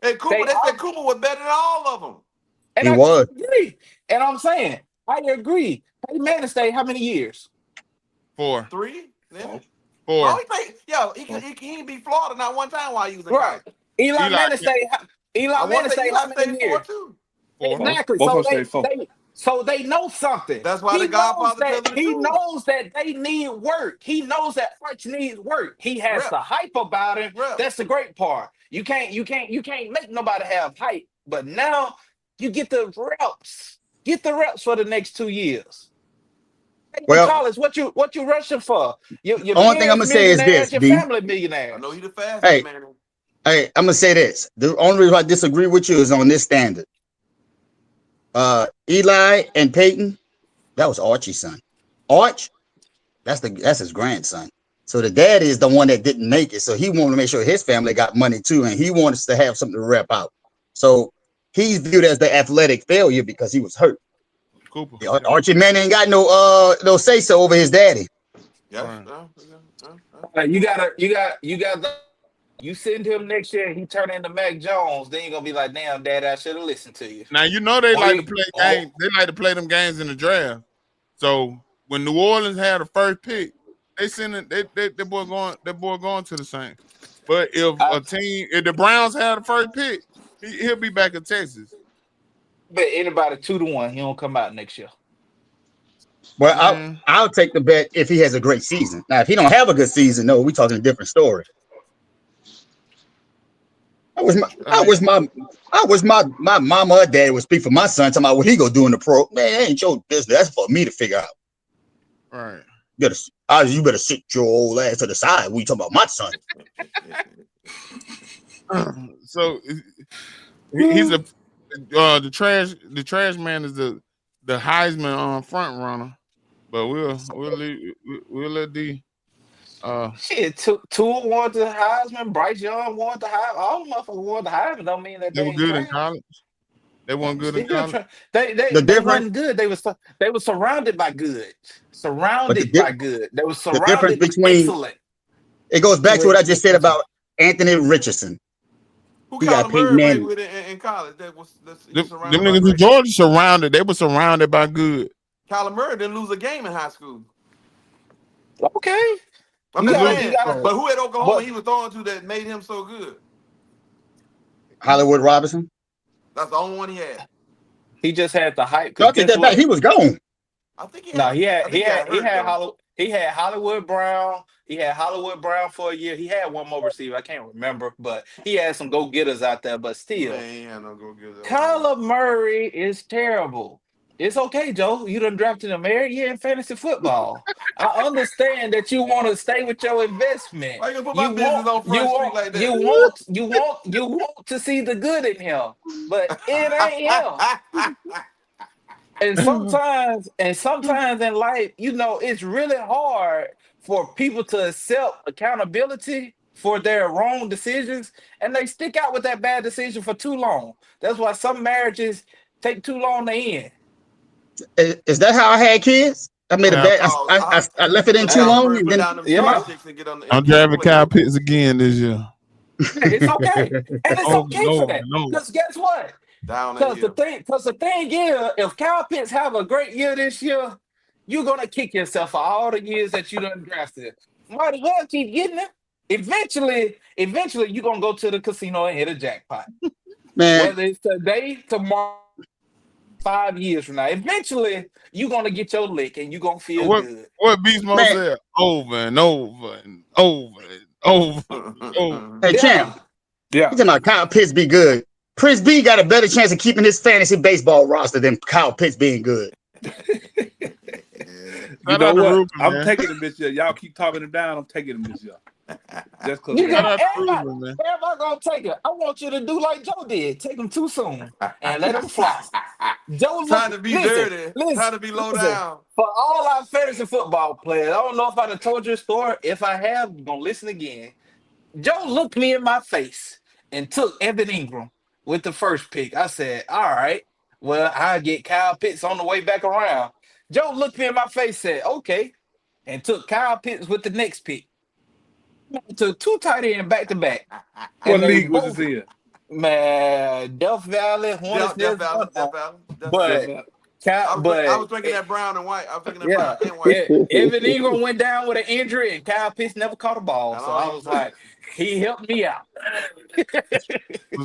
said Cooper was better than all of them. And he I was. agree. And I'm saying, I agree. Peyton Manning stayed how many years? 4. 3? 4. Oh, he ain't beat Florida not one time while he was in college. Eli Manning stayed how many years? 4. Exactly. So they know something. That's why the Godfather tells the he truth. knows that they need work. He knows that Hutch needs work. He has the hype about it. That's the great part. You can't make nobody have hype. But now you get the reps. Get the reps for the next 2 years. Well, college, what you rushing for? Your only thing I'm gonna say is this: your family millionaire. I know you the fastest man. Hey, I'm gonna say this. The only reason I disagree with you is on this standard. Eli and Peyton, that was Archie's son. Arch, that's his grandson. So the dad is the one that didn't make it. So he wanted to make sure his family got money too, and he wants to have something to rep out. So he's viewed as the athletic failure because he was hurt. Cooper. Archie Manning ain't got no say so over his daddy. Yeah. You send him next year, he turn into Mac Jones, then you're gonna be like, damn, Dad, I should have listened to you. Now you know they Or like you- to play or- games. They like to play them games in the draft. So when New Orleans had the first pick, they send it. That boy going to the Saints. But if the Browns had the first pick, he'll be back in Texas. bet anybody 2-1, he don't come out next year. Well, I'll take the bet if he has a great season. Now, if he don't have a good season, no, we're talking a different story. I wish my mama or daddy would speak for my son, talking about what he gonna do in the pro. Man, that ain't your business. That's for me to figure out. Right. You better sit your old ass to the side. We talking about my son. So he's the trash man is the Heisman front runner, but we'll let D. Shit, Tua wanted the Heisman, Bryce Young wanted the Heisman. All the motherfuckers wanted the Heisman. Don't mean that They they were ain't good in trash. college. They weren't good in college. They wasn't good. They were surrounded by good. Surrounded by good. They were The difference surrounded by between excellent. it goes back to what I just said about Anthony Richardson. Who He got Kyler Peyton Murray played Manning. with in college? That was Them surrounded by niggas in great. Georgia surrounded. They were surrounded by good. Kyler Murray didn't lose a game in high school. Okay. I'm You just gotta- saying. you gotta- But who at Oklahoma but- he was throwing to that made him so good? Hollywood Robinson. That's the only one he had. He just had the hype. No, I take that back. He was gone. I think he No, had. he had Hollywood Brown. He had Hollywood Brown for a year. He had one more receiver. I can't remember, but he had some go getters out there. But still, Man, he had no go getters. Kyler Murray is terrible. It's okay, Joe. You done drafted him every year in fantasy football. I understand that you want to stay with your investment. Why you gonna put my business on Front Street like that? You want to see the good in him, but it ain't him. And sometimes in life, it's really hard for people to accept accountability for their wrong decisions, and they stick out with that bad decision for too long. That's why some marriages take too long to end. Is that how I had kids? I made a bad. I left it in too long, and then I'm driving Kyle Pitts again this year. It's okay, and it's okay for that. Because guess what? Because the thing is, if Kyle Pitts have a great year this year, you're gonna kick yourself for all the years that you done drafted. Might as well keep getting it. Eventually, you're gonna go to the casino and hit a jackpot. Man. Whether it's today, tomorrow, 5 years from now, eventually you're gonna get your lick and you're gonna feel good. What Beast Mode said over and over and over and over and over. Hey, champ. Yeah. You talking about Kyle Pitts be good? Prince B got a better chance of keeping his fantasy baseball roster than Kyle Pitts being good. You know what? I'm taking him this year. Y'all keep talking him down. I'm taking him this year. Just because. Everybody gonna take it. I want you to do like Joe did. Take him too soon and let him fly. Joe trying to be dirty. Trying to be low down. For all our fantasy football players, I don't know if I done told your story. If I have, you're gonna listen again. Joe looked me in my face and took Evan Ingram with the first pick. I said, all right, well, I'll get Kyle Pitts on the way back around. Joe looked me in my face, said, okay, and took Kyle Pitts with the next pick. Took 2 tight ends back to back. What league was this in? Man, Death Valley, Death Valley. But I was drinking that brown and white. I was drinking that brown and white. Evan Ingram went down with an injury, and Kyle Pitts never caught a ball. So I was like, he helped me out.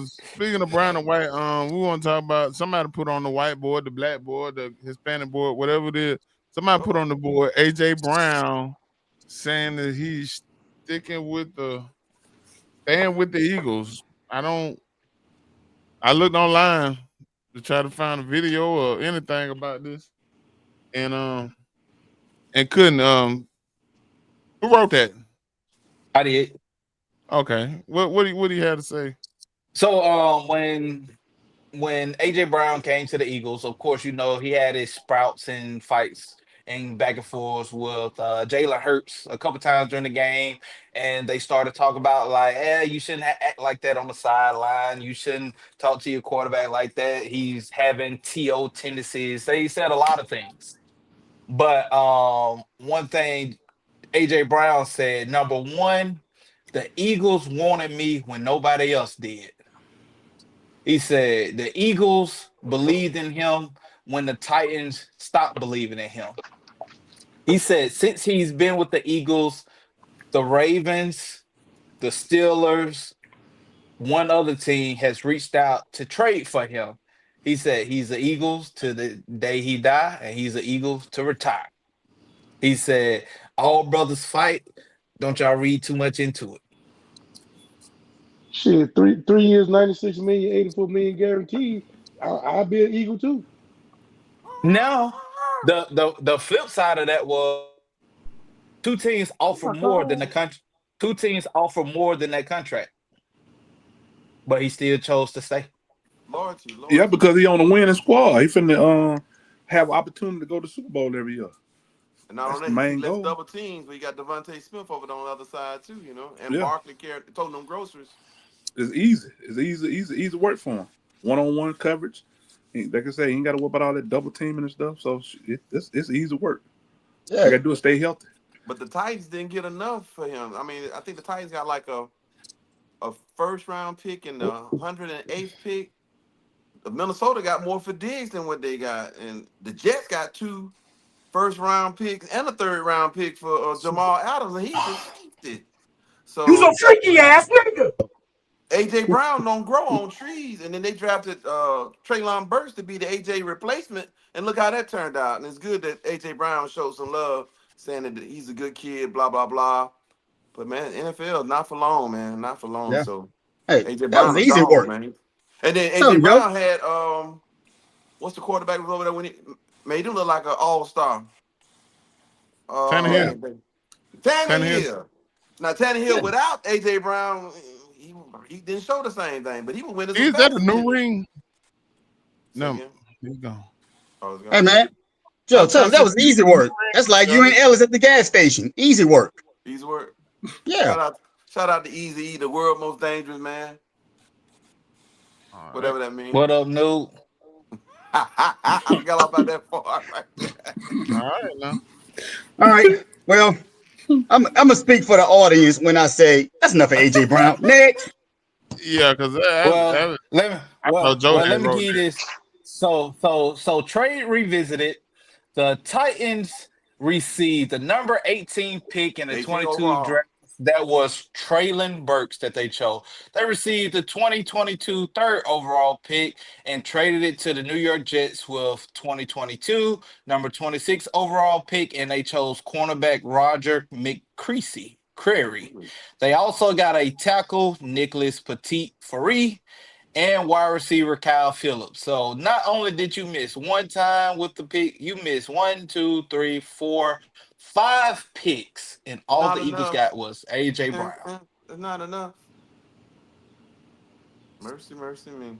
Speaking of brown and white, we want to talk about somebody put on the whiteboard, the blackboard, the Hispanic board, whatever it is. Somebody put on the board AJ Brown saying that he's staying with the Eagles. I looked online to try to find a video or anything about this, and couldn't. Who wrote that? I did. Okay, what do you have to say? So when AJ Brown came to the Eagles, of course, he had his sprouts and fights and back and forth with Jalen Hurts a couple times during the game, and they started talking about like, you shouldn't act like that on the sideline. You shouldn't talk to your quarterback like that. He's having TO tendencies. They said a lot of things, but one thing AJ Brown said, number one, the Eagles wanted me when nobody else did. He said the Eagles believed in him when the Titans stopped believing in him. He said since he's been with the Eagles, the Ravens, the Steelers, one other team has reached out to trade for him. He said he's the Eagles to the day he die, and he's the Eagles to retire. He said all brothers fight. Don't y'all read too much into it. Shit, 3 years, 96 million, 84 million guaranteed. I'll be an Eagle too. Now, the flip side of that was two teams offer more than the country. Two teams offer more than that contract, but he still chose to stay. Loyalty. Yeah, because he on the winning squad. He finna have opportunity to go to Super Bowl every year. And not That's the only that, he main lets goal. double teams, but you got Devontae Smith over there on the other side too, and Yeah. Barkley toting them groceries. It's easy. It's easy work for him. One-on-one coverage. Like I say, he ain't got to worry about all that double teaming and stuff. So it's easy work. Yeah. You got to do is stay healthy. But the Titans didn't get enough for him. I mean, I think the Titans got like a first round pick and the 108th pick. The Minnesota got more for Diggs than what they got, and the Jets got 2 first round picks and a third round pick for Jamal Adams, and he received it. So You some freaky ass nigga. AJ Brown don't grow on trees, and then they drafted Treylon Burks to be the AJ replacement, and look how that turned out. And it's good that AJ Brown showed some love, saying that he's a good kid, blah blah blah. But man, NFL not for long, man, not for long. Yeah. So Hey, AJ that was Brown a easy dog, work. man. And then Tell AJ him, Joe. Brown had what's the quarterback was over there when he made him look like an all-star? Tannehill. Tannehill. Now Tannehill without AJ Brown, he didn't show the same thing, but he was winning some Is that a fantasy new games. ring? Say No, again? he's gone. Oh, it's gone. Hey, man. Joe, I'm tell him that was easy work. That's like you and Ellis at the gas station. Easy work. Easy work. Yeah. Shout out to Easy E, the world most dangerous man. All Whatever right. that means. What up, noob? I forgot all about that part right there. All right, now. All right. Well, I'm gonna speak for the audience when I say that's enough of AJ Brown. Next. Yeah, because Well, let me I know Joe let had me give wrote you that. this. So trade revisited. The Titans received the number 18 pick in the 18 22 overall. draft. That was Treylon Burks that they chose. They received the 2022 third overall pick and traded it to the New York Jets with 2022 number 26 overall pick, and they chose cornerback Roger McCreary. They also got a tackle, Nicholas Petit-Free, and wide receiver Kyle Phillips. So not only did you miss one time with the pick, you missed 1, 2, 3, 4, 5 picks, and all Not the Eagles enough. got was AJ Brown. It's not enough. Mercy me.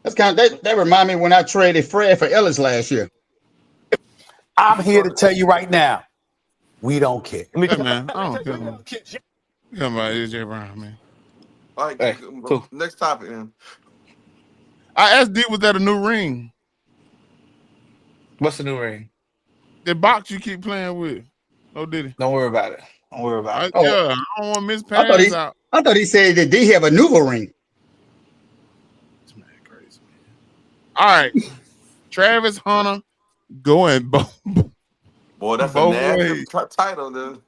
That's kind of that remind me when I traded Fred for Ellis last year. I'm here to tell you right now, we don't care. Hey, man, I don't care. Come about AJ Brown, man. All right, Hey, cool. Next topic, man. I asked D, was that a new ring? What's the new ring? The box you keep playing with. Oh, did he? Don't worry about it. Don't worry about it. Yeah, I don't want to miss pass out. I thought he said that they have a Nuva ring. This man crazy, man. All right. Travis Hunter going both. Boy, that's a both nasty ways. title. Then.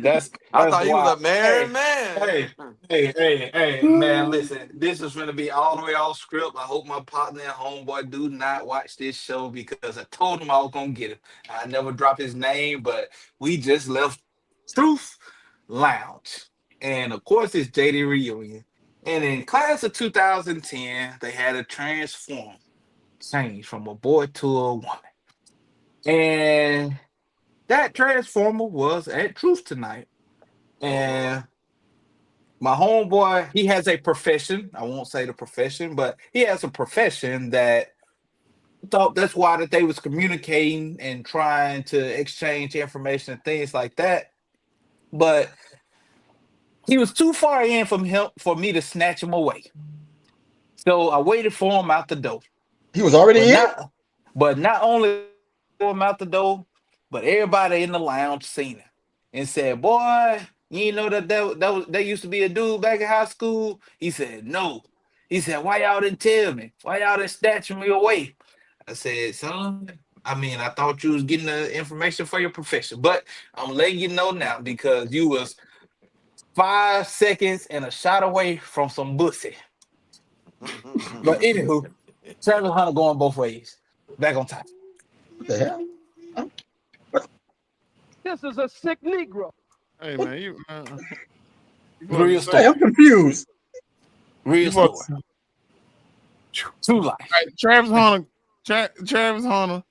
that's I thought he was wild. a married man. Hey, man, listen, this is going to be all the way off script. I hope my partner and homeboy do not watch this show because I told him I was going to get him. I never drop his name, but we just left Truth Lounge. And, of course, it's JD Reunion. And in class of 2010, they had a transform change from a boy to a woman. And that transformer was at Truth tonight. And my homeboy, he has a profession. I won't say the profession, but he has a profession that thought that's why that they was communicating and trying to exchange information and things like that. But he was too far in from him for me to snatch him away. So I waited for him out the door. He was already But in. not only for him out the door, but everybody in the lounge seen him and said, "Boy, you know that used to be a dude back in high school." He said, "No." He said, "Why y'all didn't tell me? Why y'all didn't snatch me away?" I said, "Son, I mean, I thought you was getting the information for your profession, but I'm letting you know now because you was 5 seconds and a shot away from some bussy." But anywho, Travis Hunter going both ways. Back on top. What the hell? This is a sick Negro. Hey man, you supposed Real to say Hey, story. I'm confused. you Real supposed story. to, True life. Hey, Travis Hunter. Travis Hunter.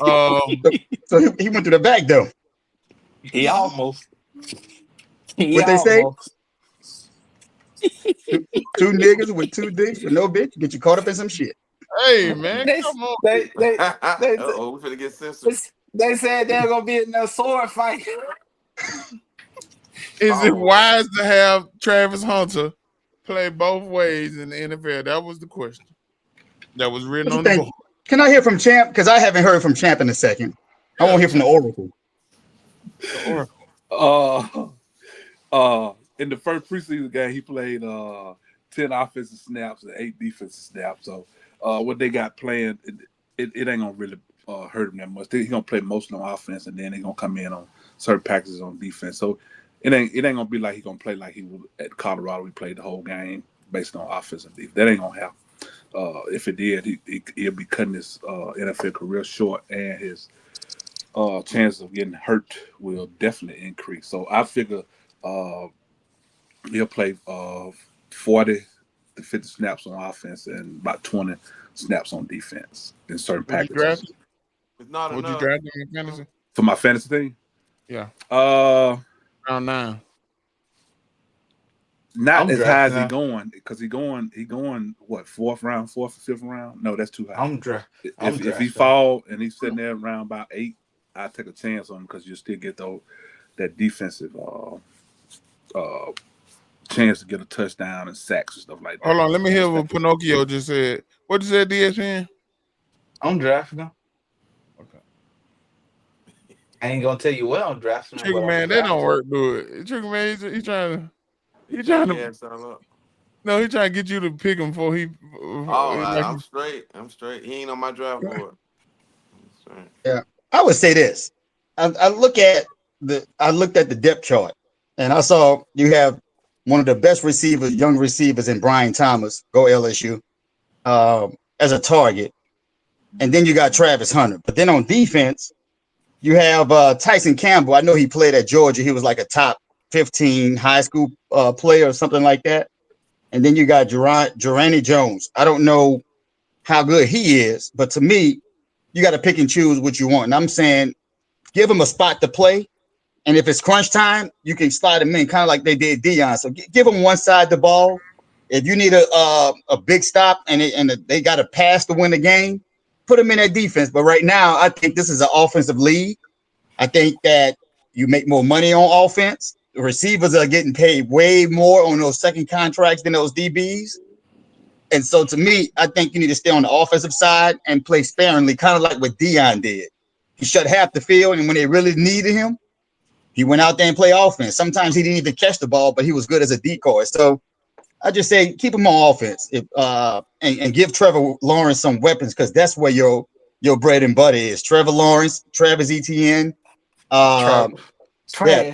Um, So he went through the back though. He almost. He What they say? almost. Two niggas with two dicks with no bitch get you caught up in some shit. hey man, They come on. they they they, Uh-oh, we finna get censored. they said they're gonna be in a sword fight. Is it Oh. wise to have Travis Hunter play both ways in the NFL? That was the question that was written What you on the think? board. Can I hear from Champ? Because I haven't heard from Champ in a second. I won't hear from the Oracle. The Oracle. In the first preseason game, he played 10 offensive snaps and 8 defensive snaps. So what they got playing, it ain't gonna really hurt him that much. He's gonna play mostly on offense, and then they're gonna come in on certain packages on defense. So it ain't gonna be like he's gonna play like he would at Colorado. We played the whole game based on offense and defense. That ain't gonna happen. If it did, he'll be cutting his NFL career short, and his chances of getting hurt will definitely increase. So I figure he'll play 40 to 50 snaps on offense and about 20 snaps on defense in certain Would you draft packages. him? It's not Would you enough. draft him in fantasy? For my fantasy team, Yeah, uh, round 9. not I'm as high as drafting he him. going because he going what, fourth round, fourth or fifth round? No, that's too high. I'm If he drafting him. fall and he's sitting there around about 8, I take a chance on him because you still get that defensive uh, chance to get a touchdown and sacks and stuff like that. Hold on, let me hear what Pinocchio just said. What you said, DSN? I'm drafting him. Okay. I ain't gonna tell you what I'm drafting him, Trigger but I'm man, that don't drafting. work, do it. Trigger man, he's trying He to jack your ass all up. no, he trying to get you to pick him before he Oh, like I'm straight. I'm straight. He ain't on my draft board. Yeah, I would say this. I looked at the depth chart, and I saw you have one of the best receivers, young receivers, in Brian Thomas, go LSU, as a target, and then you got Travis Hunter. But then on defense, you have Tyson Campbell. I know he played at Georgia. He was like a top 15 high school player or something like that. And then you got Durrani Jones. I don't know how good he is, but to me, you got to pick and choose what you want. And I'm saying give him a spot to play. And if it's crunch time, you can slide him in, kind of like they did Dion. So give him one side the ball. If you need a big stop and they got to pass to win the game, put him in that defense. But right now, I think this is an offensive league. I think that you make more money on offense. The receivers are getting paid way more on those second contracts than those DBs. And so to me, I think you need to stay on the offensive side and play sparingly, kind of like what Dion did. He shut half the field, and when they really needed him, he went out there and played offense. Sometimes he didn't even catch the ball, but he was good as a decoy. So I just say keep him on offense and give Trevor Lawrence some weapons because that's where your bread and butter is. Trevor Lawrence, Travis Etienne. Trevor. Yeah.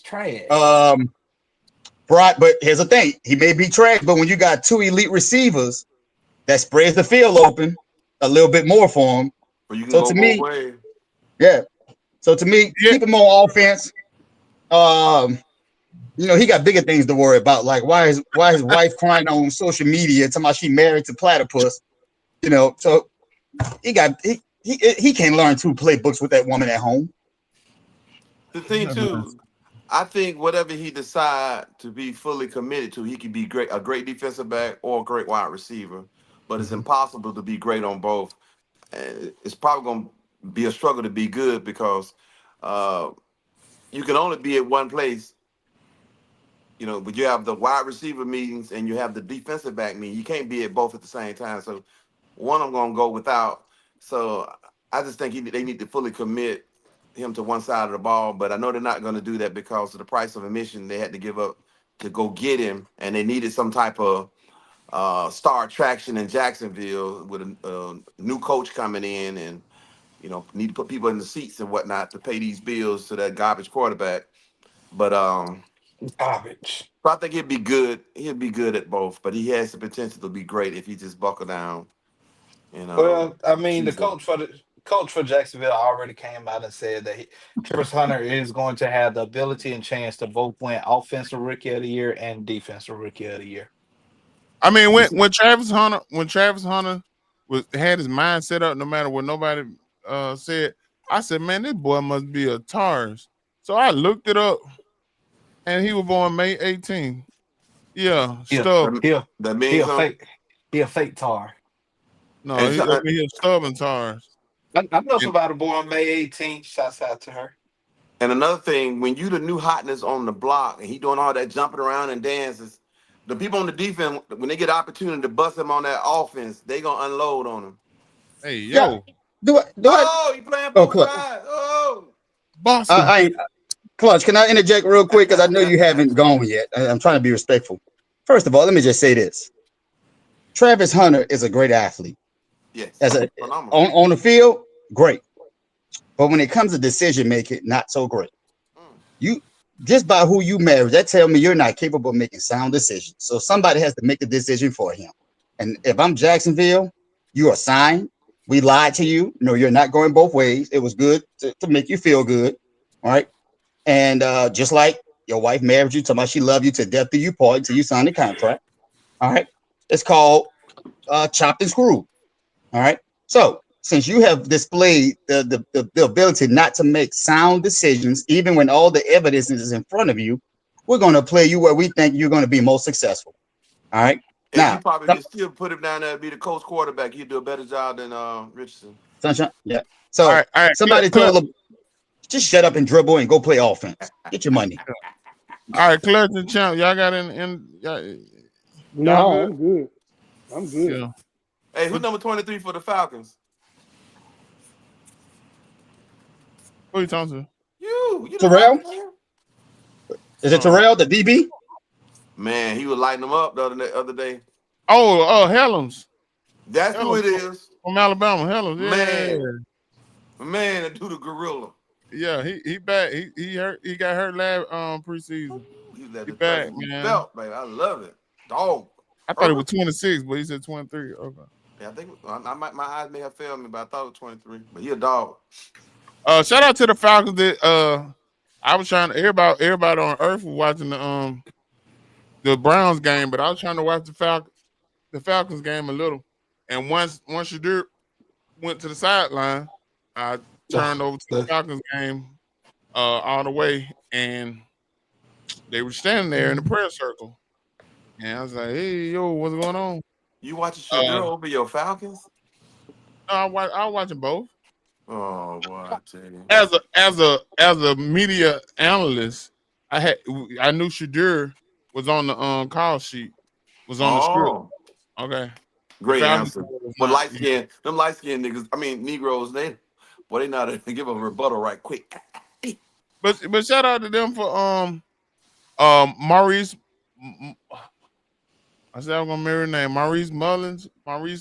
Trash. But here's the thing. He may be trash, but when you got two elite receivers, that spreads the field open a little bit more for him. But you can So go to both me, ways. yeah. So to me, Yeah. keep him on offense. He got bigger things to worry about, like why his wife crying on social media talking about she married to platypus. So he can't learn two playbooks with that woman at home. The thing too, I think whatever he decide to be fully committed to, he can be a great defensive back or a great wide receiver. But it's impossible to be great on both. it's probably going to be a struggle to be good because you can only be at one place, but you have the wide receiver meetings and you have the defensive back meeting. You can't be at both at the same time. So one I'm going to go without. So I just think they need to fully commit him to one side of the ball. But I know they're not going to do that because of the price of admission they had to give up to go get him. And they needed some type of star attraction in Jacksonville with a new coach coming in and, need to put people in the seats and whatnot to pay these bills to that garbage quarterback. But Garbage. so I think he'd be good. He'll be good at both, but he has the potential to be great if he just buckle down. Well, I mean, the choose a- coach for Jacksonville already came out and said that Travis Hunter is going to have the ability and chance to both win Offensive Rookie of the Year and Defensive Rookie of the Year. I mean, when Travis Hunter had his mind set up, no matter what nobody said, I said, man, this boy must be a TARS. So I looked it up, and he was born May 18th. Yeah, stuff. That He means a fake. He a fake tar. No, And he's a stubborn TARS. I know somebody born May 18th. Shouts out to her. And another thing, when you the new hotness on the block and he doing all that jumping around and dances, the people on the defense, when they get opportunity to bust him on that offense, they gonna unload on him. Hey, Yeah. yo, Do I? He playing Oh, both Clutch. sides. Oh, Boston. Clutch, can I interject real quick? Because I know you haven't gone yet. I'm trying to be respectful. First of all, let me just say this. Travis Hunter is a great athlete. yes, As a phenomenal. on the field, great. But when it comes to decision making, not so great. You just by who you marry, that tell me you're not capable of making sound decisions. So somebody has to make the decision for him. And if I'm Jacksonville, you are signed. We lied to you. No, you're not going both ways. It was good to make you feel good. All right. And just like your wife married you, talking about she loved you to death do you part until you sign the contract. All right. It's called chopped and screwed. All right. So since you have displayed the ability not to make sound decisions, even when all the evidence is in front of you, we're going to play you where we think you're going to be most successful. All right. And you Now, probably can still put him down there to be the coach quarterback. He'd do a better job than Richardson. Sunshine. Yeah. All So right, somebody told him, just shut up and dribble and go play offense. Get your money. All right, Clutch and Champ, y'all got y'all No, good? I'm good. I'm good. Yeah. Hey, who's number 23 for the Falcons? Who you talking to? You the Terrell? Falcons man. Is it Terrell, the DB? Man, he was lighting them up the other day. Oh, Helms. That's who Helms it is. from Alabama. Helms, Man, that dude a gorilla. yeah. He back. He hurt. He got hurt last preseason. He let He the trash back, be man. felt, baby. I love it. Dog. I thought he was 26, but he said 23. Okay. Yeah, I think my eyes may have failed me, but I thought it was 23. But he a dog. Shout out to the Falcons. That I was trying. Everybody on Earth was watching the Browns game, but I was trying to watch the Falcons game a little. And once Shedeur went to the sideline, I turned over to the Falcons game all the way, and they were standing there in the prayer circle. And I was like, "Hey, yo, what's going on?" You watching Shedeur over your Falcons? No, I was watching both. Oh boy, I tell you. As a media analyst, I knew Shedeur was on the call sheet, was on the script. Oh, Okay, the great Falcons answer. was But not. them light skinned niggas, I mean Negroes, they know how to give a rebuttal right quick. But shout out to them for Maurice. I said I'm gonna marry his name Maurice Mullins. Him.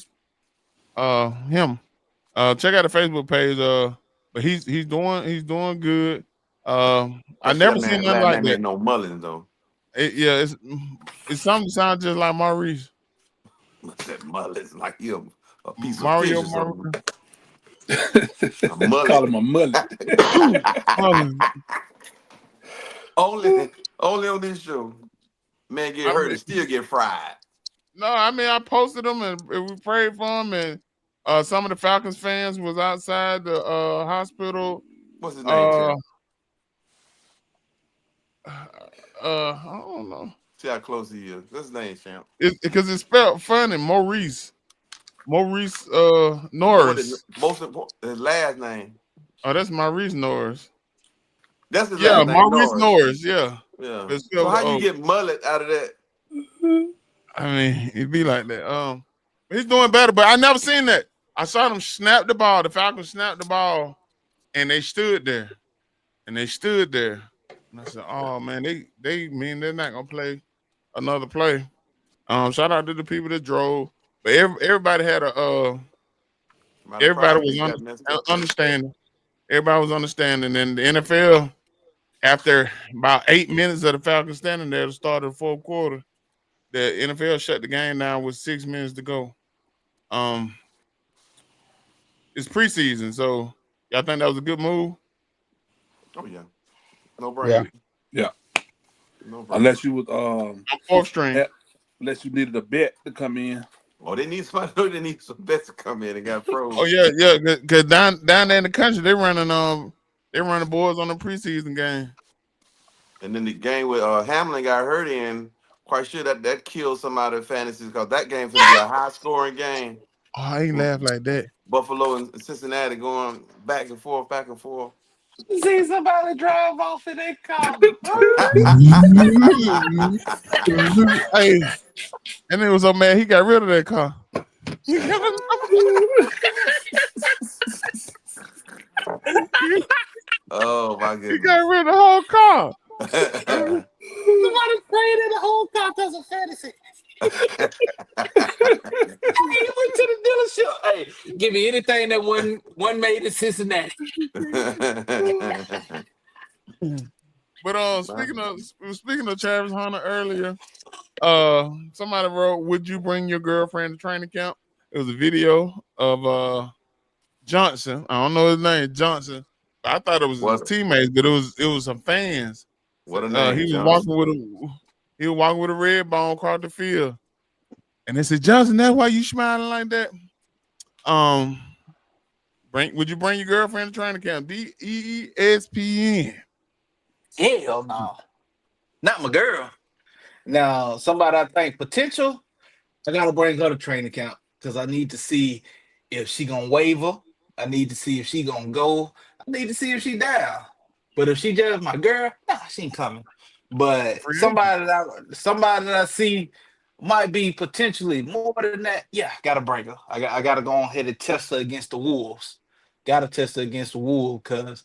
Check out the Facebook page. But he's doing good. I Especially never that seen man, nothing last like name that. ain't no Mullins though. It's something sounds just like Maurice. That Mullins like him a piece of fish Mario or something. Maurice. A mullet. Call him a mullet. Mullins. only on this show. Man get I hurt mean, and still get fried. no, I mean I posted them and we prayed for him and some of the Falcons fans was outside the hospital. What's his name, champ? I don't know. See how close he is. What's his name, champ? Because it's spelled funny, Maurice. Maurice What Norris. is most important? His last name. Oh, that's Maurice Norris. That's his Yeah, last name, Maurice Norris. Norris. Yeah. Yeah. But So still, how you get mullet out of that? I mean, it'd be like that. He's doing better, but I never seen that. I saw them snap the ball. The Falcons snapped the ball, and they stood there. And I said, "Oh man, they mean they're not gonna play another play." Shout out to the people that drove, but everybody had everybody was Got messed up. understanding. Everybody was understanding, and the NFL, after about 8 minutes of the Falcons standing there to start the fourth quarter, the NFL shut the game down with 6 minutes to go. It's preseason, so y'all think that was a good move? Oh yeah, no brainer. Yeah. Yeah. No brainer. Unless you was Fourth string. unless you needed a bet to come in. Oh, they need somebody. They need some bets to come in and got pros. Oh yeah, because down there in the country they running boards on the preseason game. And then the game with Hamlin got hurt in. Quite sure that killed some out of fantasies because that game's gonna be a high scoring game. Oh, I ain't laugh like that. Buffalo and Cincinnati going back and forth, back and forth. See somebody drive off in their car. Hey, and it was so mad he got rid of that car. Oh my goodness! He got rid of the whole car. Somebody created a whole car because of fantasy. Hey, you went to the dealership. Hey, give me anything that one made in Cincinnati. But speaking of Travis Hunter earlier, somebody wrote, "Would you bring your girlfriend to training camp?" It was a video of Johnson. I don't know his name, Johnson. I thought it was his teammates, but it was some fans. What a name! He was walking with a red ball across the field, and they said, "Johnson, that's why you smiling like that." Would you bring your girlfriend to training camp? DEESPN. Hell no. Not my girl. Now, somebody I think potential, I gotta bring her to training camp because I need to see if she gonna waver. I need to see if she gonna go. I need to see if she down. But if she just my girl, nah, she ain't coming. But somebody that I see might be potentially more than that. Yeah, gotta bring her. I gotta go ahead and test her against the Wolves. Gotta test her against the Wolves because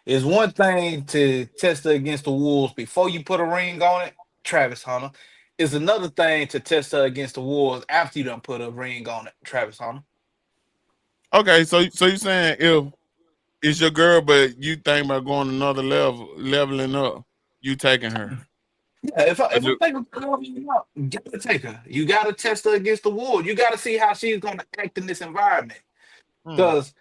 it's one thing to test her against the Wolves before you put a ring on it, Travis Hunter. It's another thing to test her against the Wolves after you done put a ring on it, Travis Hunter. Okay, so you're saying if it's your girl, but you think about going another leveling up, you taking her? Yeah, if I take a girl, you gotta take her. You gotta test her against the Wolves. You gotta see how she's gonna act in this environment. Because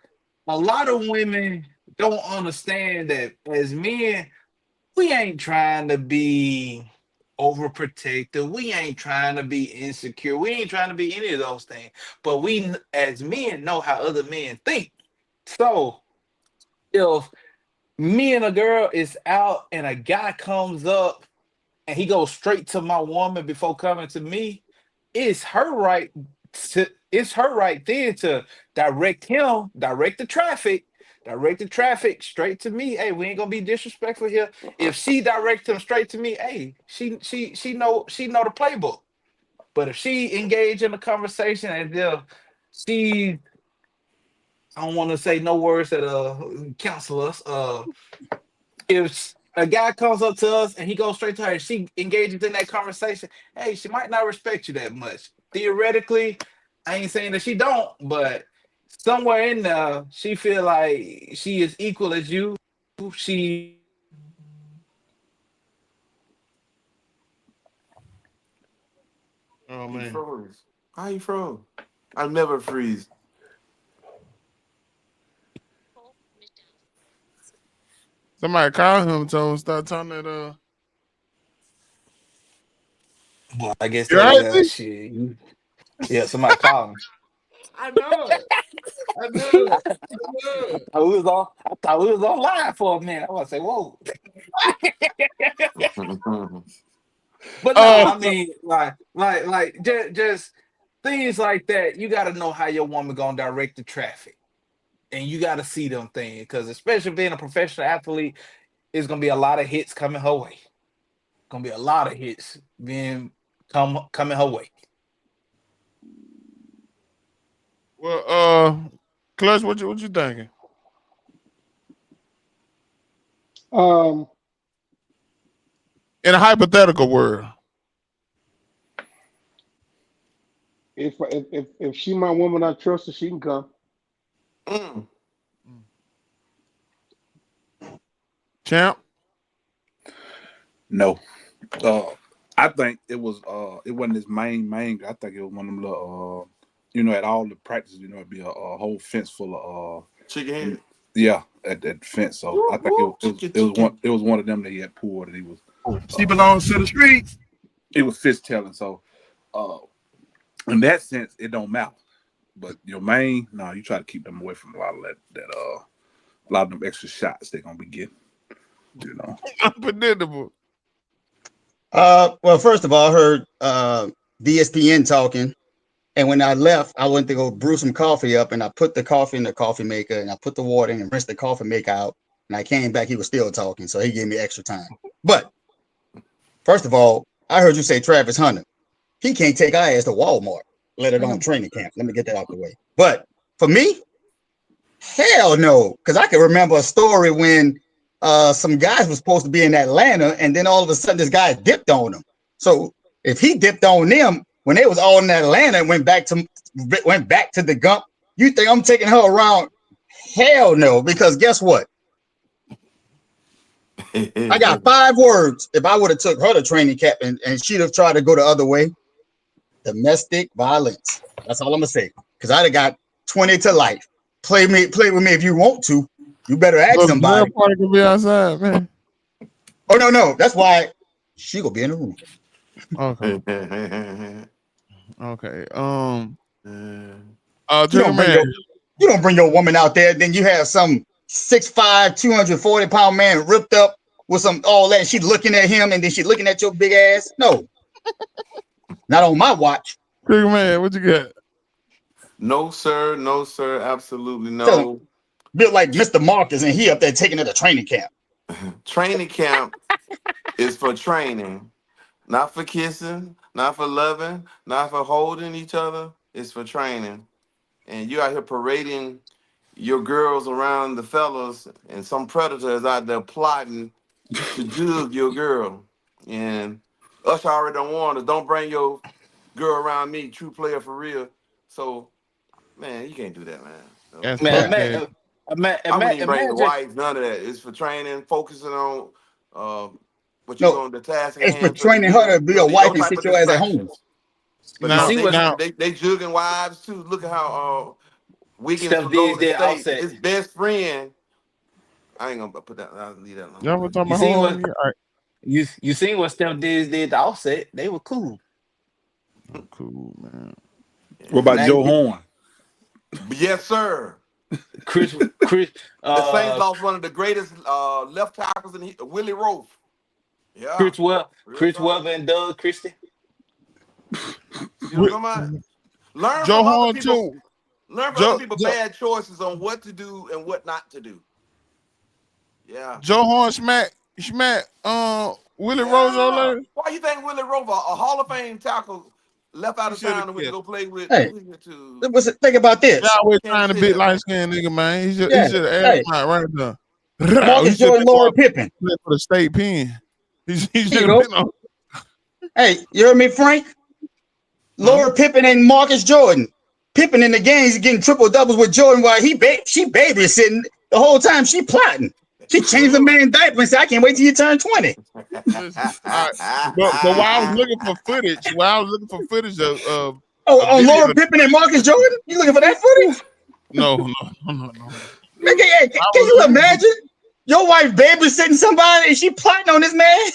a lot of women don't understand that as men, we ain't trying to be overprotective. We ain't trying to be insecure. We ain't trying to be any of those things. But we, as men, know how other men think. So if me and a girl is out and a guy comes up and he goes straight to my woman before coming to me, it's her right then to direct the traffic straight to me. Hey, we ain't gonna be disrespectful here. If she directs him straight to me, hey, she know the playbook. But if she engage in a conversation and she, I don't want to say no words that counsel us. If a guy comes up to us and he goes straight to her, she engages in that conversation, hey, she might not respect you that much. Theoretically, I ain't saying that she don't, but somewhere in there, she feel like she is equal as you. She Oh man, froze. How you froze? I never freeze. somebody called him, told him start talking that. well, I guess You right, that shit. Yeah, somebody called him. I know it. I knew it. I thought we was on live for a minute. I was say, whoa. But no, I mean, like, just things like that, you got to know how your woman gonna direct the traffic, and you got to see them things because, especially being a professional athlete, it's gonna be a lot of hits coming her way. Gonna be a lot of hits coming her way. Well, Clutch, what you thinking? Um, In a hypothetical world, if she my woman, I trust her. She can come. Mm. champ. No. I think it wasn't his main. I think it was one of them little at all the practices, it'd be a whole fence full of Chicken head. yeah, at that fence. So Whoop, I think whoop, chicken. it was one of them that he had pulled and he was She belongs to the streets. it was fishtailing. So in that sense, it don't matter. But your main, no, you try to keep them away from a lot of a lot of them extra shots they're gonna be getting. Unpredictable. Well, first of all, I heard DSPN talking, and when I left, I went to go brew some coffee up, and I put the coffee in the coffee maker, and I put the water in and rinsed the coffee maker out, and I came back, he was still talking, so he gave me extra time. But first of all, I heard you say Travis Hunter. He can't take our ass to Walmart, let alone training camp. Let me get that out the way. But for me, hell no, because I can remember a story when some guys were supposed to be in Atlanta, and then all of a sudden this guy dipped on them. So if he dipped on them when they was all in Atlanta and went back to the Gump, you think I'm taking her around? Hell no, because guess what? I got 5 words. If I would have took her to training camp and she'd have tried to go the other way, domestic violence. That's all I'm gonna say. Because I'd have got 20 to life. Play with me if you want to. You better ask somebody. Party can be outside, man. Oh no. That's why she gonna be in the room. Okay. Okay. You don't bring your woman out there, then you have some 6'5", 240-pound man ripped up with some all that. She's looking at him, and then she's looking at your big ass. No, not on my watch. Trigger man, what you got? No, sir. No, sir. Absolutely no. Built like Mr. Marcus, and he up there taking her to training camp. Training camp is for training, not for kissing, not for loving, not for holding each other. It's for training. And you out here parading your girls around the fellas, and some predator is out there plotting to jug your girl. And us already don't want us. Don't bring your girl around me, true player for real. So, man, you can't do that, man. That's Man, I wouldn't even bring the wife, none of that. It's for training, focusing on what you're going to the task at it's hand. for training her to be a wife and sit your ass at home. But Now, they jugging wives too. Look at how Wiggins Steph for Diggs Golden did State. Offset. His best friend. I ain't gonna put that. I'll leave that alone. Y'all talking You about seen home? what you seen what Steph Diggs did to Offset? They were cool. Cool, man. What about Now, Joe Horn? Yes, sir. Chris. The Saints lost one of the greatest left tackles in Willie Roaf. Yeah. Chris Webber and Doug Christie. You know what I'm talking about? Learn Joe from other Horn people. too. Learn from other people bad choices on what to do and what not to do. Yeah. Joe Horn smack Willie Rojo. Why you think Willie Rover, a Hall of Fame tackle, left out of town and went to go play with? Hey, think about this. Y'all always trying to beat light skinned nigga, man. He should have asked right there. Marcus Jordan, Laura Pippen for the state pen. He should have been on. Hey, you heard me, Frank? Laura Pippen and Marcus Jordan. Pippen in the games getting triple doubles with Jordan while she babysitting the whole time. She plotting. She changed the man's diaper and said, "I can't wait till you turn 20." But while I was looking for footage, of on Laura Pippen and Marcus Jordan, you looking for that footage? No. Man, can you imagine your wife babysitting somebody and she plotting on this man?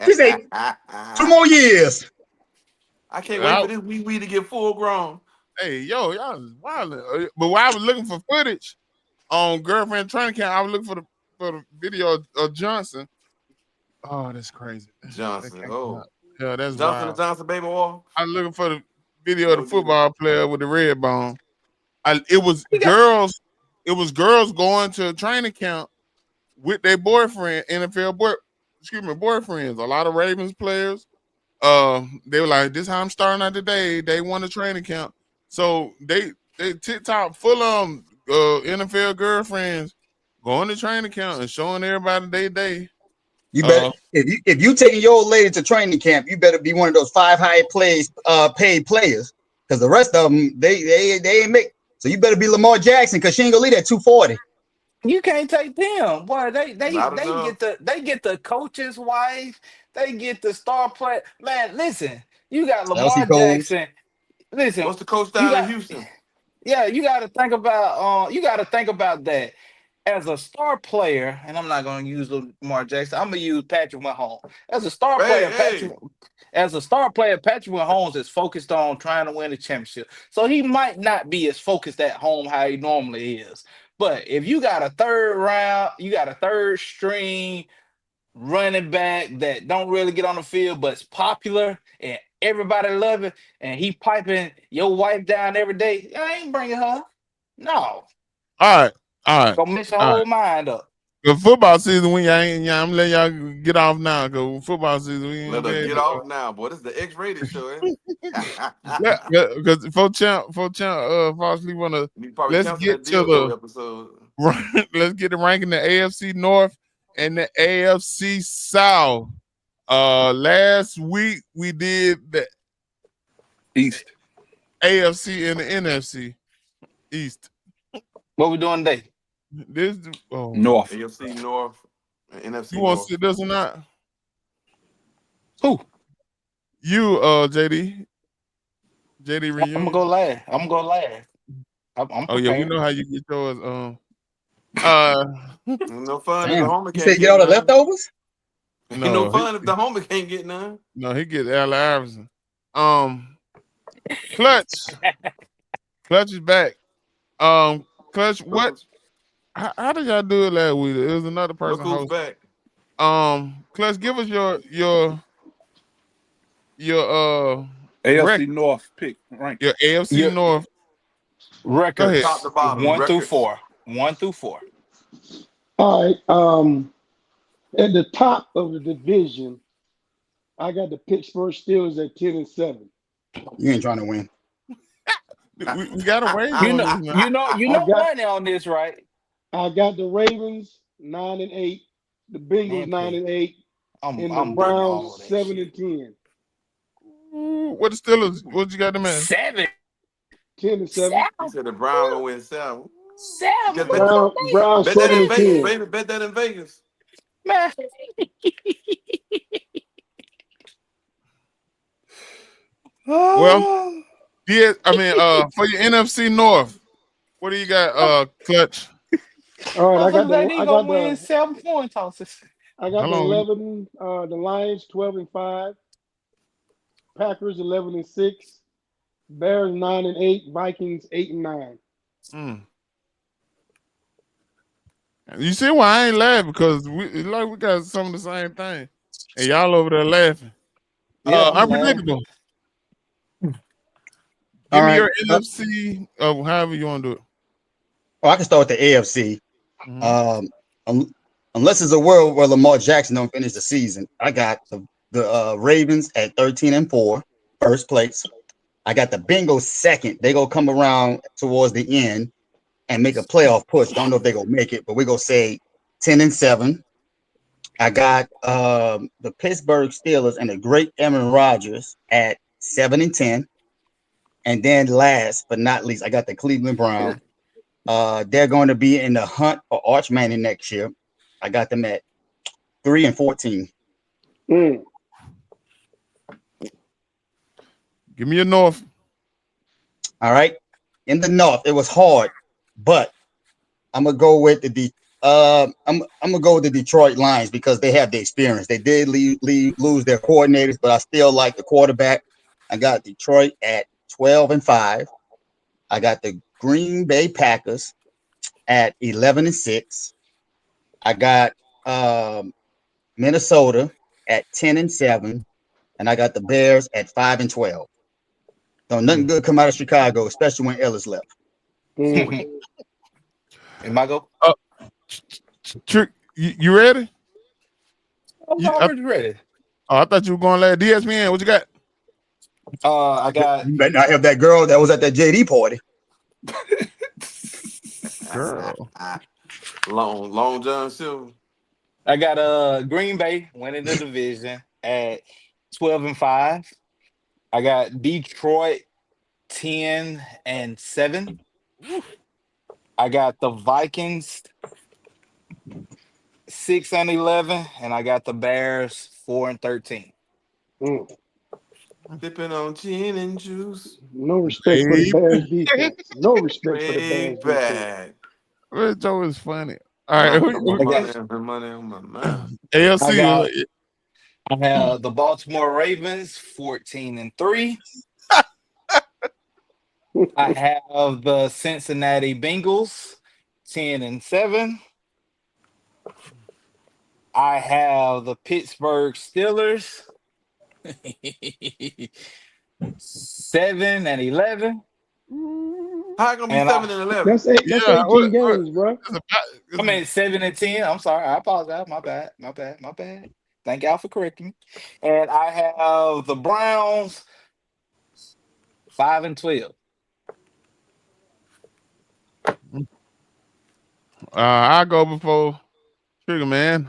She said, 2 more years. I can't wait for this wee to get full grown. Hey, y'all is wild. But while I was looking for footage on Girlfriend Training Camp, I was looking for the video of Johnson. Oh, that's crazy. Johnson. Oh. Yeah, that's Johnson wild. and Johnson, baby wall. I'm looking for the video of the football player with the red bone. It was girls going to a training camp with their boyfriend, boyfriends. A lot of Ravens players. They were like, "This how I'm starting out today." They won a training camp, so they TikTok full of NFL girlfriends going to training camp and showing everybody their day. You better if you taking your old lady to training camp, you better be one of those 5 high paid players, because the rest of them they ain't make. So you better be Lamar Jackson, because she ain't gonna leave at 240. You can't take them. Boy, they Not enough. get the coach's wife, they get the star player. Man, listen, you got Chelsea Lamar Coles. Jackson. Listen, What's the coach you down in got Houston? yeah, you gotta think about that. As a star player, and I'm not gonna use Lamar Jackson, I'm gonna use Patrick Mahomes. Hey. As a star player, Patrick Mahomes is focused on trying to win a championship. So he might not be as focused at home how he normally is. But if you got a third string running back that don't really get on the field, but it's popular and everybody love it, and he piping your wife down every day, I ain't bringing her. No. All right. Gonna mess your whole mind up. The football season, I'm letting y'all get off now. Cause football season, we ain't Let us been. get off now, boy. This is the X-rated show, ain't Yeah, because false sleep on the. you probably Let's cancel that get to dildo the episode. let's get the ranking the AFC North and the AFC South. Last week we did the East. AFC and the NFC East. What we doing today? This North. AFC North and NFC you want North. to see this or not? Who? You, JD reunion. I'm gonna go last. I'm Oh yeah, we prepared. know how you get yours. No fun if the Damn, homie you can't said get get all the none. leftovers? Ain't No, no fun if the homie can't get none. No, he gets Allen Iverson. Clutch is back. Clutch, what? How did y'all do it last week? It was another person Look who's host. back. Clutch, give us your AFC record. North pick rank. Your AFC Your North. Go ahead. Top records to bottom. 1 through Records. 4. 1 through 4. All right. At the top of the division, I got the Pittsburgh Steelers at 10-7. You ain't trying to win. We got a wager on this now. You know money on this, right? I got the Ravens 9-8, the Bengals Man, please. 9-8, and the I'm betting all Browns that 7-10. What the Steelers? What you got them at? 7. 10-7. He said the Brown gonna win 7. 7. Just What you mean? Browns bet that in Vegas, 7-10. baby. Bet that in Vegas. Man. Well, yeah, for your NFC North, what do you got, Clutch? All right, They gonna win 7 point tosses. I got How the long? 11, the Lions 12-5, Packers 11-6, Bears 9-8, Vikings 8-9. You see why I ain't laughing? Because we got some of the same thing, and y'all over there laughing. Yeah, I'm Unpredictable. Give me your NFC, however you want to do it. Oh, I can start with the AFC. Mm-hmm. Unless it's a world where Lamar Jackson don't finish the season, I got the Ravens at 13-4, first place. I got the Bengals second. They gonna come around towards the end and make a playoff push. Don't know if they gonna make it, but we gonna say 10-7. I got the Pittsburgh Steelers and the great Aaron Rodgers at 7-10. And then last but not least, I got the Cleveland Browns. They're going to be in the hunt for Archie Manning next year. I got them at 3-14. Give me your North. All right. In the North, it was hard, but I'm gonna go with I'm gonna go with the Detroit Lions because they have the experience. They did lose their coordinators, but I still like the quarterback. I got Detroit at 12-5. I got the Green Bay Packers at 11-6. I got Minnesota at 10-7, and I got the Bears at 5-12. Don't nothing good come out of Chicago, especially when Ellis left. Mm. Am I go? Trick, you ready? I'm already ready. I thought you were going last. DSPN, what you got? I got You better not have that girl that was at that JD party. Girl. Long John Silver. I got Green Bay winning the division at 12-5. I got Detroit 10-7. I got the Vikings 6-11, and I got the Bears 4-13. Mm. Dipping on gin and juice. No respect for the Bears defense. No respect for the Way Bears defense. back. Joe is funny. All right, Now my I got money on my mind. I AFC. got I have the Baltimore Ravens 14-3. I have the Cincinnati Bengals 10-7. I have the Pittsburgh Steelers 7-11. How it gonna be And 7-11? That's 18 games, bro. I mean 7-10. I'm sorry. I apologize. My bad. My bad. My bad. Thank y'all for correcting me. And I have the Browns 5-12. I go before Trigger Man.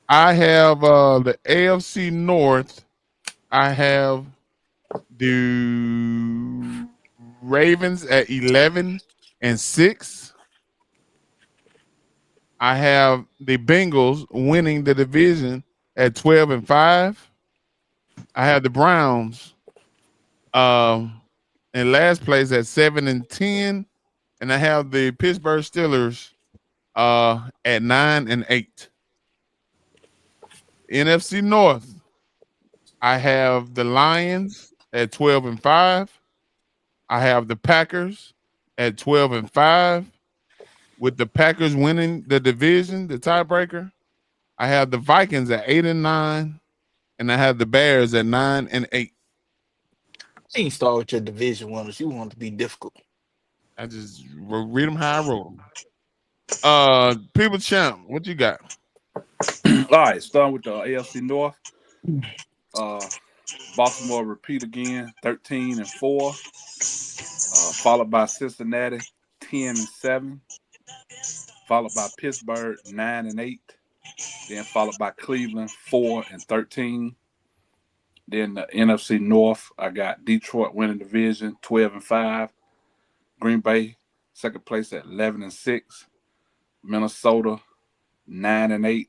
I have the AFC North. I have the Ravens at 11-6. I have the Bengals winning the division at 12-5. I have the Browns in last place at 7-10, and I have the Pittsburgh Steelers at 9-8. NFC North, I have the Lions at 12-5. I have the Packers at 12-5, with the Packers winning the division, the tiebreaker. I have the Vikings at 8-9, and I have the Bears at 9-8. You ain't start with your division winners. You want to be difficult. I just read them how I wrote them. People champ, what you got? All right, starting with the AFC North. Baltimore repeat again, 13-4. Followed by Cincinnati, 10-7. Followed by Pittsburgh, 9-8. Then followed by Cleveland, 4-13. Then the NFC North, I got Detroit winning division, 12-5. Green Bay, second place at 11-6. Minnesota, 9-8.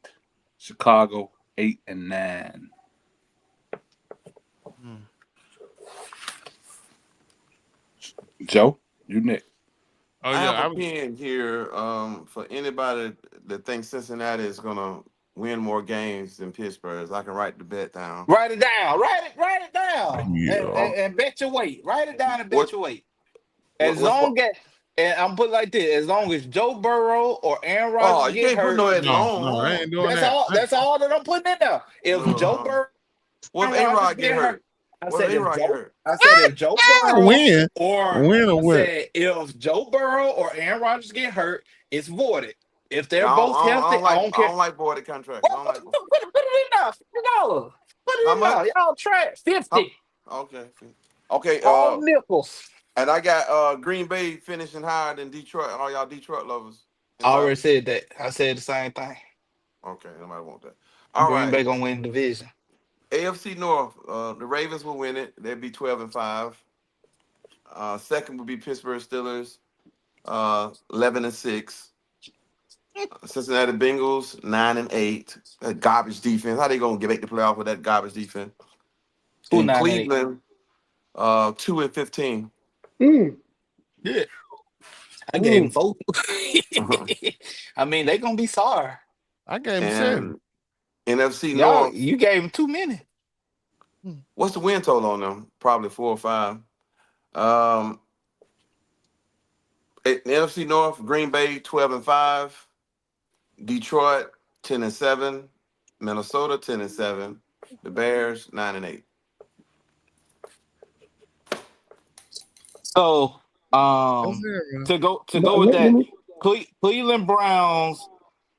Chicago, 8-9. Joe, you next. Oh I yeah, have a pen here for anybody that thinks Cincinnati is gonna win more games than Pittsburgh. I can write the bet down. Write it down. Write it down. Yeah. And bet your weight. Write it down and bet What? your weight. As What's long as, and I'm put it like this, as long as Joe Burrow or Aaron Rodgers Oh, you get can't put hurt, no as No, I long. ain't doing that's that. all. That's all that I'm putting in there. If Joe Burrow, What if Aaron Rodgers A-Rod get get hurt, hurt? I What if said if A-Rod get Joe, hurt? I said if Joe Burrow or Win or I what? said if Joe Burrow or Aaron Rodgers get hurt, it's voided. If they're I both healthy, I don't I care. don't like voided contracts. I Well, don't put like it in there. $50. Put how it in much? there. Y'all trash. How, 50. okay. Okay, All nickels. and I got Green Bay finishing higher than Detroit. All y'all Detroit lovers. I already Anybody? said that. I said the same thing. Okay, nobody want that. All Green right. Bay gonna win the division. AFC North, the Ravens will win it. They'd be 12-5. Second would be Pittsburgh Steelers, 11-6. Cincinnati Bengals, 9-8. That garbage defense. How they gonna get make the playoff with that garbage defense? Who In 9-8? Cleveland, 2-15. Mm. Yeah. I gave him Mm. 4. I mean, they gonna be sorry. I gave him 7. And NFC Y'all, North, you gave him too many. what's the win total on them? Probably 4 or 5. Um, NFC North, Green Bay 12-5, Detroit 10-7, Minnesota 10-7, the Bears 9-8. So That's it, man. to go But with let that, me. Cleveland Browns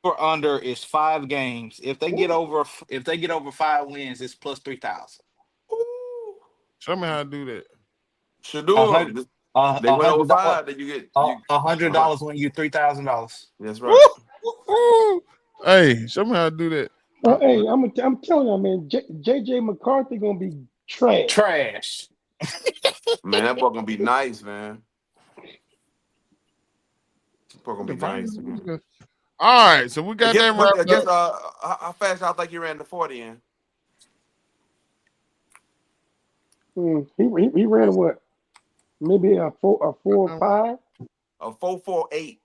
for under is 5 games. If they get over 5 wins, it's plus 3,000. Show me how to do that. A Shedeur, hundred they went over $100 5. Then you get you. $100 when you $3,000. That's Woo! right. Woo! Hey, show me how to do that. Hey, I'm telling you, man. JJ McCarthy gonna be trash. Trash. Man, that boy gonna be nice, man. That boy gonna be The nice, finals. man. All right, so we got that I wrapped guess up. how fast y'all think he ran the 40 in? He ran what? Maybe a 4.5. A 4.48.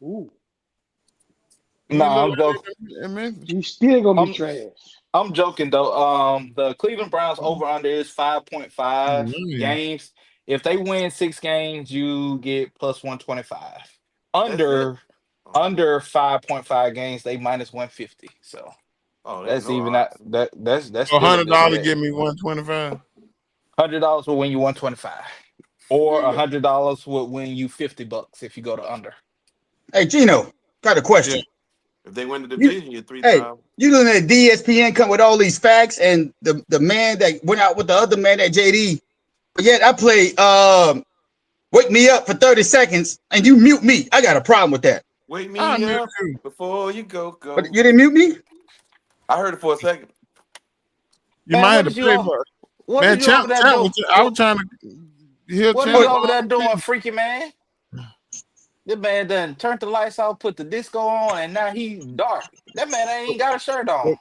Ooh, He No, ain't look I'm joking. like in Memphis. he's still gonna be I'm trash. I'm joking though. The Cleveland Browns over under is 5.5 Man. games. If they win 6 games, you get plus 125. That's it. Under 5.5 games, they minus 150. So Oh, there's that's no even that odds. that's So still a good $100 bet. give me 125. $100 will win you 125. Or $100 will win you $50 if you go to under. Hey, Gino, got a Yeah. question. If they win the You, division, you're hey, 3,000. you looking at DSPN come with all these facts, and the man that went out with the other man at JD, but yet I play wake me up for 30 seconds and you mute me. I got a problem with that. Wake I me mute up you. before you But go. you didn't mute me? I heard it for a second. You Man, might have to pay for it. what Man, is you over there doing? I was trying to hear What are you Champ. over there doing, freaky man? This man done turned the lights off, put the disco on, and now he dark. That man ain't got a shirt on.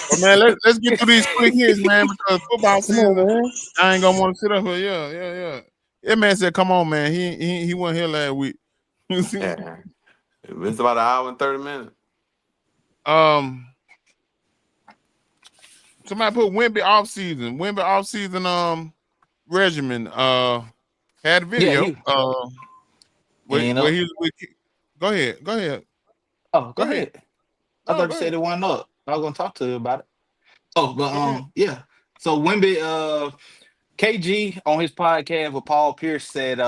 But man, let's get through these quick hits, man, because football Come on, season, man. I ain't gonna want to sit up here. Yeah. That man said, "Come on, man." He wasn't here last week. Yeah. It's about an hour and 30 minutes. Somebody put Wemby off season. Wemby off season regimen. Had a Yeah, video. Where he was with. Go ahead. Oh, go Go ahead. ahead. I No, thought you go said ahead. it wasn't up. I was gonna talk to you about it. Oh, but Go ahead. yeah. So Wemby, KG on his podcast with Paul Pierce said, if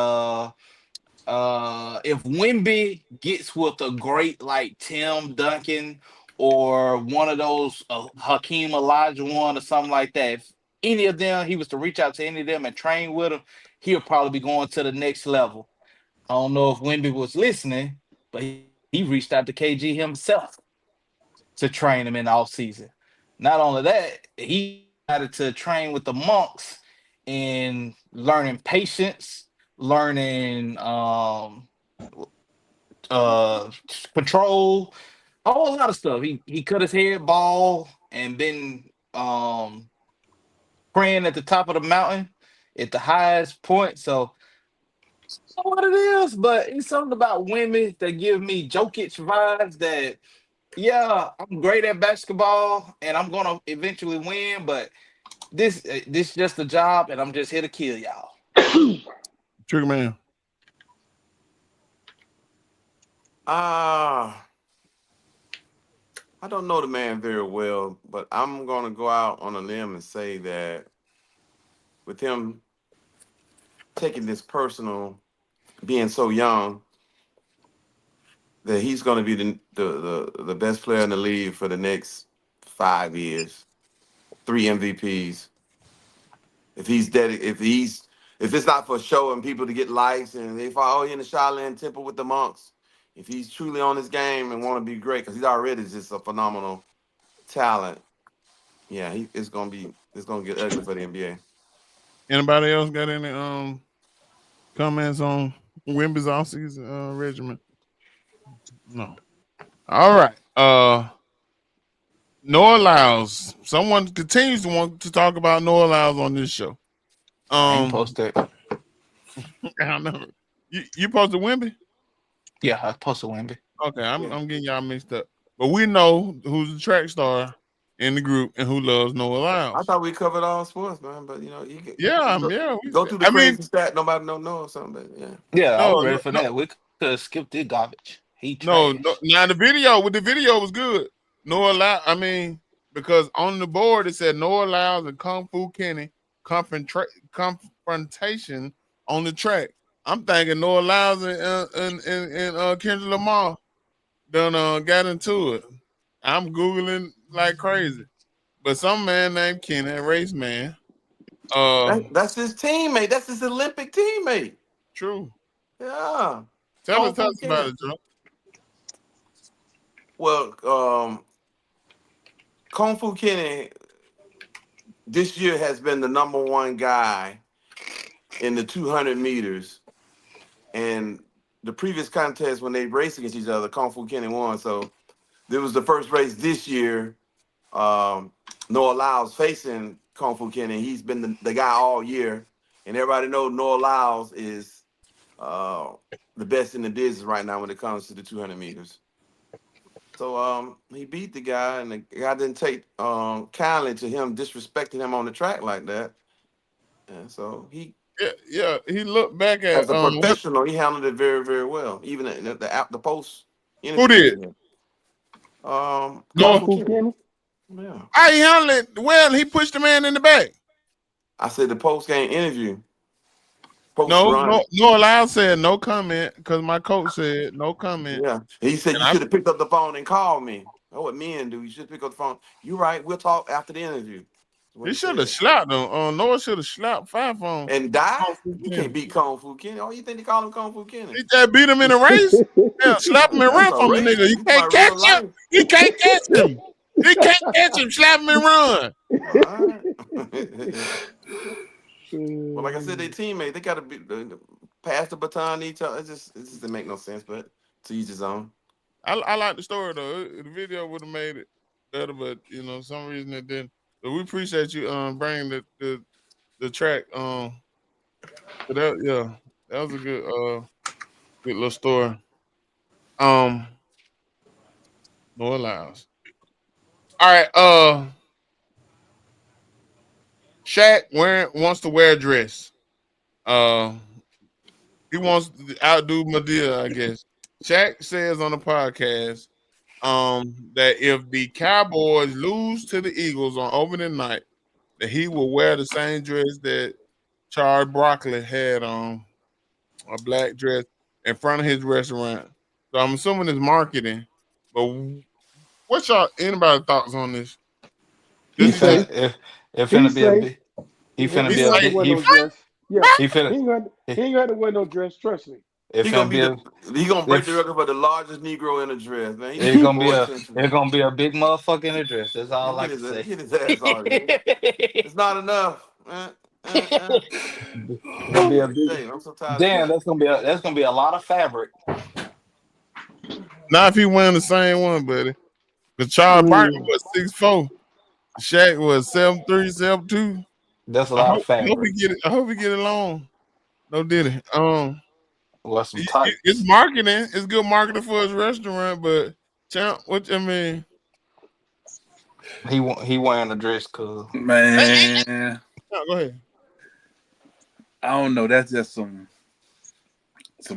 Wemby gets with a great like Tim Duncan or one of those Hakeem Olajuwon or something like that, if any of them he was to reach out to any of them and train with them, he'll probably be going to the next level. I don't know if Wemby was listening, but he reached out to KG himself to train him in the offseason. Not only that, he started to train with the monks in learning patience, learning control, a whole lot of stuff. He cut his head bald and been praying at the top of the mountain at the highest point. So I don't know what it is, but it's something about women that give me Jokic vibes that yeah, I'm great at basketball and I'm gonna eventually win, but this just a job and I'm just here to kill y'all. Trigger man. I don't know the man very well, but I'm gonna go out on a limb and say that with him taking this personal, being so young, that he's gonna be the best player in the league for the next 5 years, 3 MVPs. If it's not for showing people to get likes and they fall in the Shaolin Temple with the monks, if he's truly on his game and want to be great, because he's already just a phenomenal talent, yeah, it's gonna get ugly for the NBA. Anybody else got any comments on Wemby's off season regimen? No. All right. Noah Lyles. Someone continues to want to talk about Noah Lyles on this show. I ain't posted. I don't know. You posted Wemby? Yeah, I posted Wemby. Okay, I'm getting y'all mixed up. But we know who's the track star in the group and who loves Noah I Lyles. thought we covered all sports, man, but you can Yeah. go through the I mean, crazy stat nobody don't know or something. But yeah, Yeah, I was no, ready no, for no, that. We could have skipped this garbage. He no. trash. Now the video was good. Noah Lyles. I mean, because on the board it said Noah Lyles and Kung Fu Kenny confrontation on the track. I'm thinking Noah Lyles and Kendrick Lamar done got into it. I'm Googling like crazy. But some man named Kenny, a race man. That's his teammate. That's his Olympic teammate. True. Yeah. Tell us about it, Joe. Well, Kung Fu Kenny this year has been the number one guy in the 200 meters. And the previous contest, when they raced against each other, Kung Fu Kenny won. So there was the first race this year. Noah Lyles facing Kung Fu Kenny. He's been the guy all year. And everybody knows Noah Lyles is the best in the business right now when it comes to the 200 meters. So he beat the guy, and the guy didn't take kindly to him disrespecting him on the track like that. And so he looked back at as a professional, he handled it very, very well. Even in the post. Who did? Kung Fu Kenny. Yeah. I handled it well. He pushed the man in the back. I said the post game interview. No, Lyles said no comment because my coach said no comment. Yeah, he said you should have picked up the phone and called me. That's what men do. You should pick up the phone. You're right. We'll talk after the interview. He should have slapped him. Noah should have slapped five on and died. You can't beat Kung Fu Kenny. Oh, you think they call him Kung Fu Kenny? He just beat him in a race. Yeah, slap him and run from the nigga. You can't catch him. You can't catch him. You can't catch him. Slap him and run. Well, like I said, they teammates. They got to be pass the baton to each other. It just didn't make no sense, but to each his own. I like the story though. The video would have made it better, but some reason it didn't. But we appreciate you bringing the track. That was a good little story. Noah Lyles. All right. Shaq wants to wear a dress. He wants to outdo Madea, I guess. Shaq says on the podcast that if the Cowboys lose to the Eagles on opening night, that he will wear the same dress that Charles Broccoli had on, a black dress, in front of his restaurant. So I'm assuming it's marketing. But what's anybody's thoughts on this? He finna be he ain't got to wear no dress. Trust me. He gonna break the record for the largest Negro in a dress, man. It's gonna be a big motherfucker in a dress. That's all I can say. Hit his ass already. It's not enough. Gonna be a big, I'm so tired. Damn, that's gonna be a lot of fabric. Not if he wearing the same one, buddy. Because Charles Barkley was 6'4". Shaq was 7'3", 7'2". That's a lot of fabric. I hope he get it long. No did it. Some tights. It's marketing. It's good marketing for his restaurant, but Champ, what I mean? He wearing a dress, cuz. Man. No, go ahead. I don't know. That's just some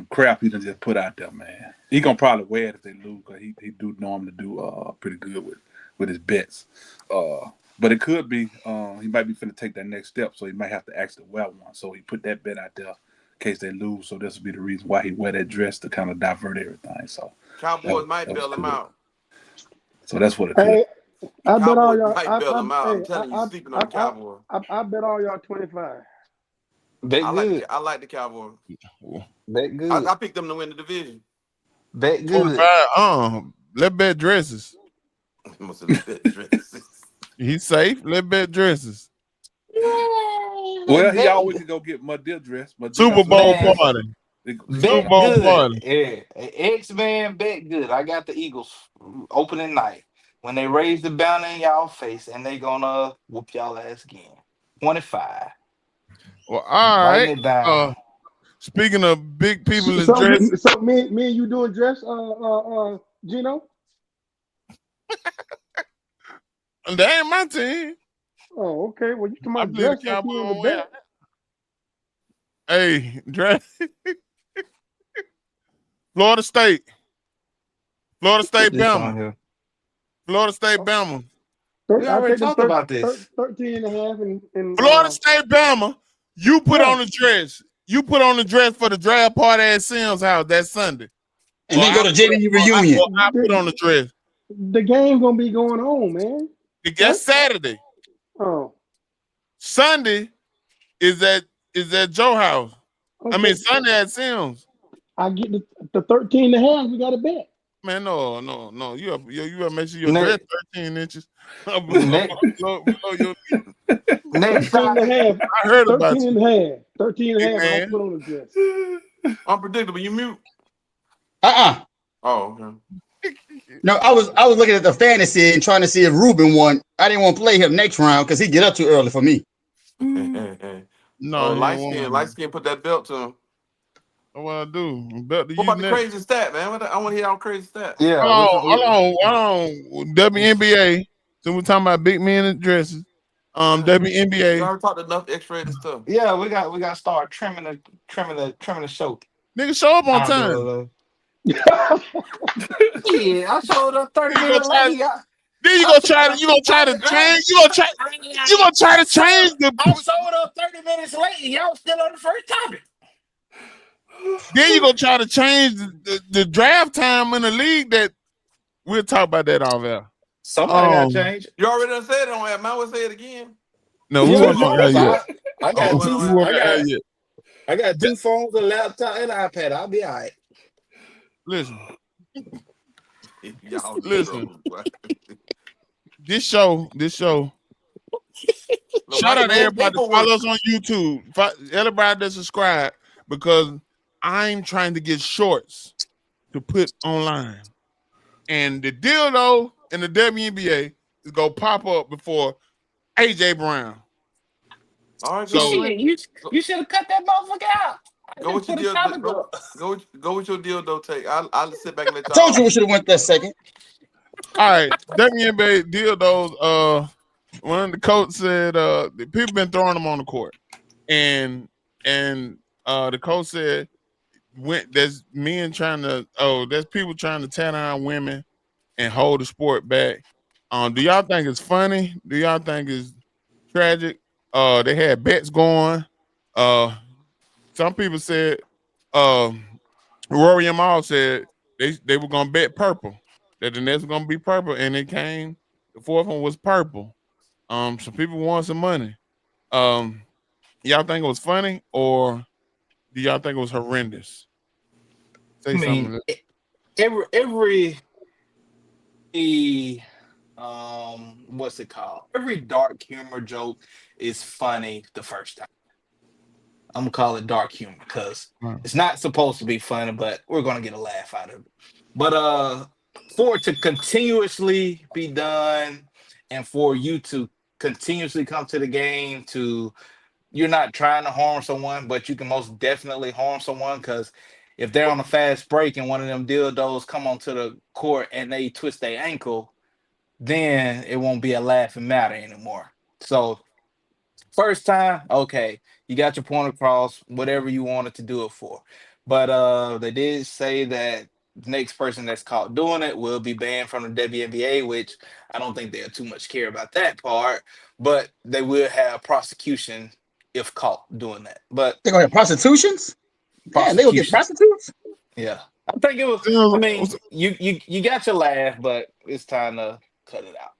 crap he done just put out there, man. He gonna probably wear it if they lose, because he do normally do pretty good with his bets. But it could be he might be finna take that next step, so he might have to actually wear one. So he put that bet out there in case they lose. So this would be the reason why he wear that dress to kind of divert everything. So Cowboys might bail him out. So that's what it could. I bet all y'all. I'm telling you, sleeping on the Cowboys. I bet all y'all 25. I like the Cowboys. Bet good. I picked them to win the division. Bet good. Let bet dresses. Must have bet dresses. He's safe. Let bet dresses. Well, he always can go get Madea dress. Super Bowl party. Bet good. Yeah, X-Man bet good. I got the Eagles opening night when they raise the banner in y'all face, and they gonna whoop y'all ass again. 25. Well, all right. Speaking of big people in dress, so me and you doing dress, Gino? That ain't my team. Oh, okay. Well, you come out dress like you in the back. Hey, dress. Florida State, Bama. Florida State, Bama. We already talked about this. 13 and a half. And Florida State, Bama. You put on a dress. you put on the dress for the draft party at Sim's house that Sunday. And then go to JV reunion. I put on the dress. The game gonna be going on, man. That's Saturday. Oh. Sunday is at Joe house. Okay. I mean Sunday at Sim's. I get the 13 and a half. We got to bet. Man, no. You gotta make sure your dress 13 inches. Next 13 and a half. I heard 13 about and you. a half. 13 and a half. Man. I'll put on the dress. Unpredictable. You mute. Oh, okay. No, I was looking at the fantasy and trying to see if Ruben won. I didn't want to play him next round because he get up too early for me. No, light skin put that belt to him. What I do? Belt to What you about the next. crazy stat, man? I want to hear our crazy stat. Yeah. Hold on. WNBA. So we're talking about big men in dresses. WNBA. You already talked enough X-rated stuff. Yeah, we got to start trimming the show. Nigga, show up on time. Yeah, I showed up 30 minutes late. Then you gonna try to change. You gonna try to change the. I showed up 30 minutes late. Y'all still on the first topic. Then you gonna try to change the draft time in the league. That we'll talk about that all there. Somebody got to change. You already done said it on air. Might well say it again. No, we won't talk about yet. I got 2 phones, a laptop, and an iPad. I'll be all right. Listen. This show. Shout out to everybody that follow us on YouTube. Everybody that subscribe, because I'm trying to get shorts to put online. And the dildo in the WNBA is gonna pop up before AJ Brown. All right, so you should have cut that motherfucker out. Go with your dildo. Go with your dildo take. I'll sit back and let I y'all. told you we should have went that second. All right, WNBA dildos. One of the coach said the people been throwing them on the court, and the coach said there's people trying to tear down women and hold the sport back. Do y'all think it's funny? Do y'all think it's tragic? They had bets going. Some people said, Rory and Maul said they were gonna bet purple, that the Nets were gonna be purple, and it came. The fourth one was purple. Some people want some money. Y'all think it was funny, or do y'all think it was horrendous? Say something. What's it called? Every dark humor joke is funny the first time. I'm gonna call it dark humor because it's not supposed to be funny, but we're gonna get a laugh out of it. But for it to continuously be done, and for you to continuously come to the game, you're not trying to harm someone, but you can most definitely harm someone, because if they're on a fast break and one of them dildos come onto the court and they twist their ankle, then it won't be a laughing matter anymore. So first time, okay, you got your point across, whatever you wanted to do it for. But they did say that the next person that's caught doing it will be banned from the WNBA, which I don't think they'll too much care about that part, but they will have prosecution if caught doing that. But they're gonna have prostitutions? Man, they gonna get prostitutes? Yeah. I think it was, I mean, you got your laugh, but it's time to cut it out.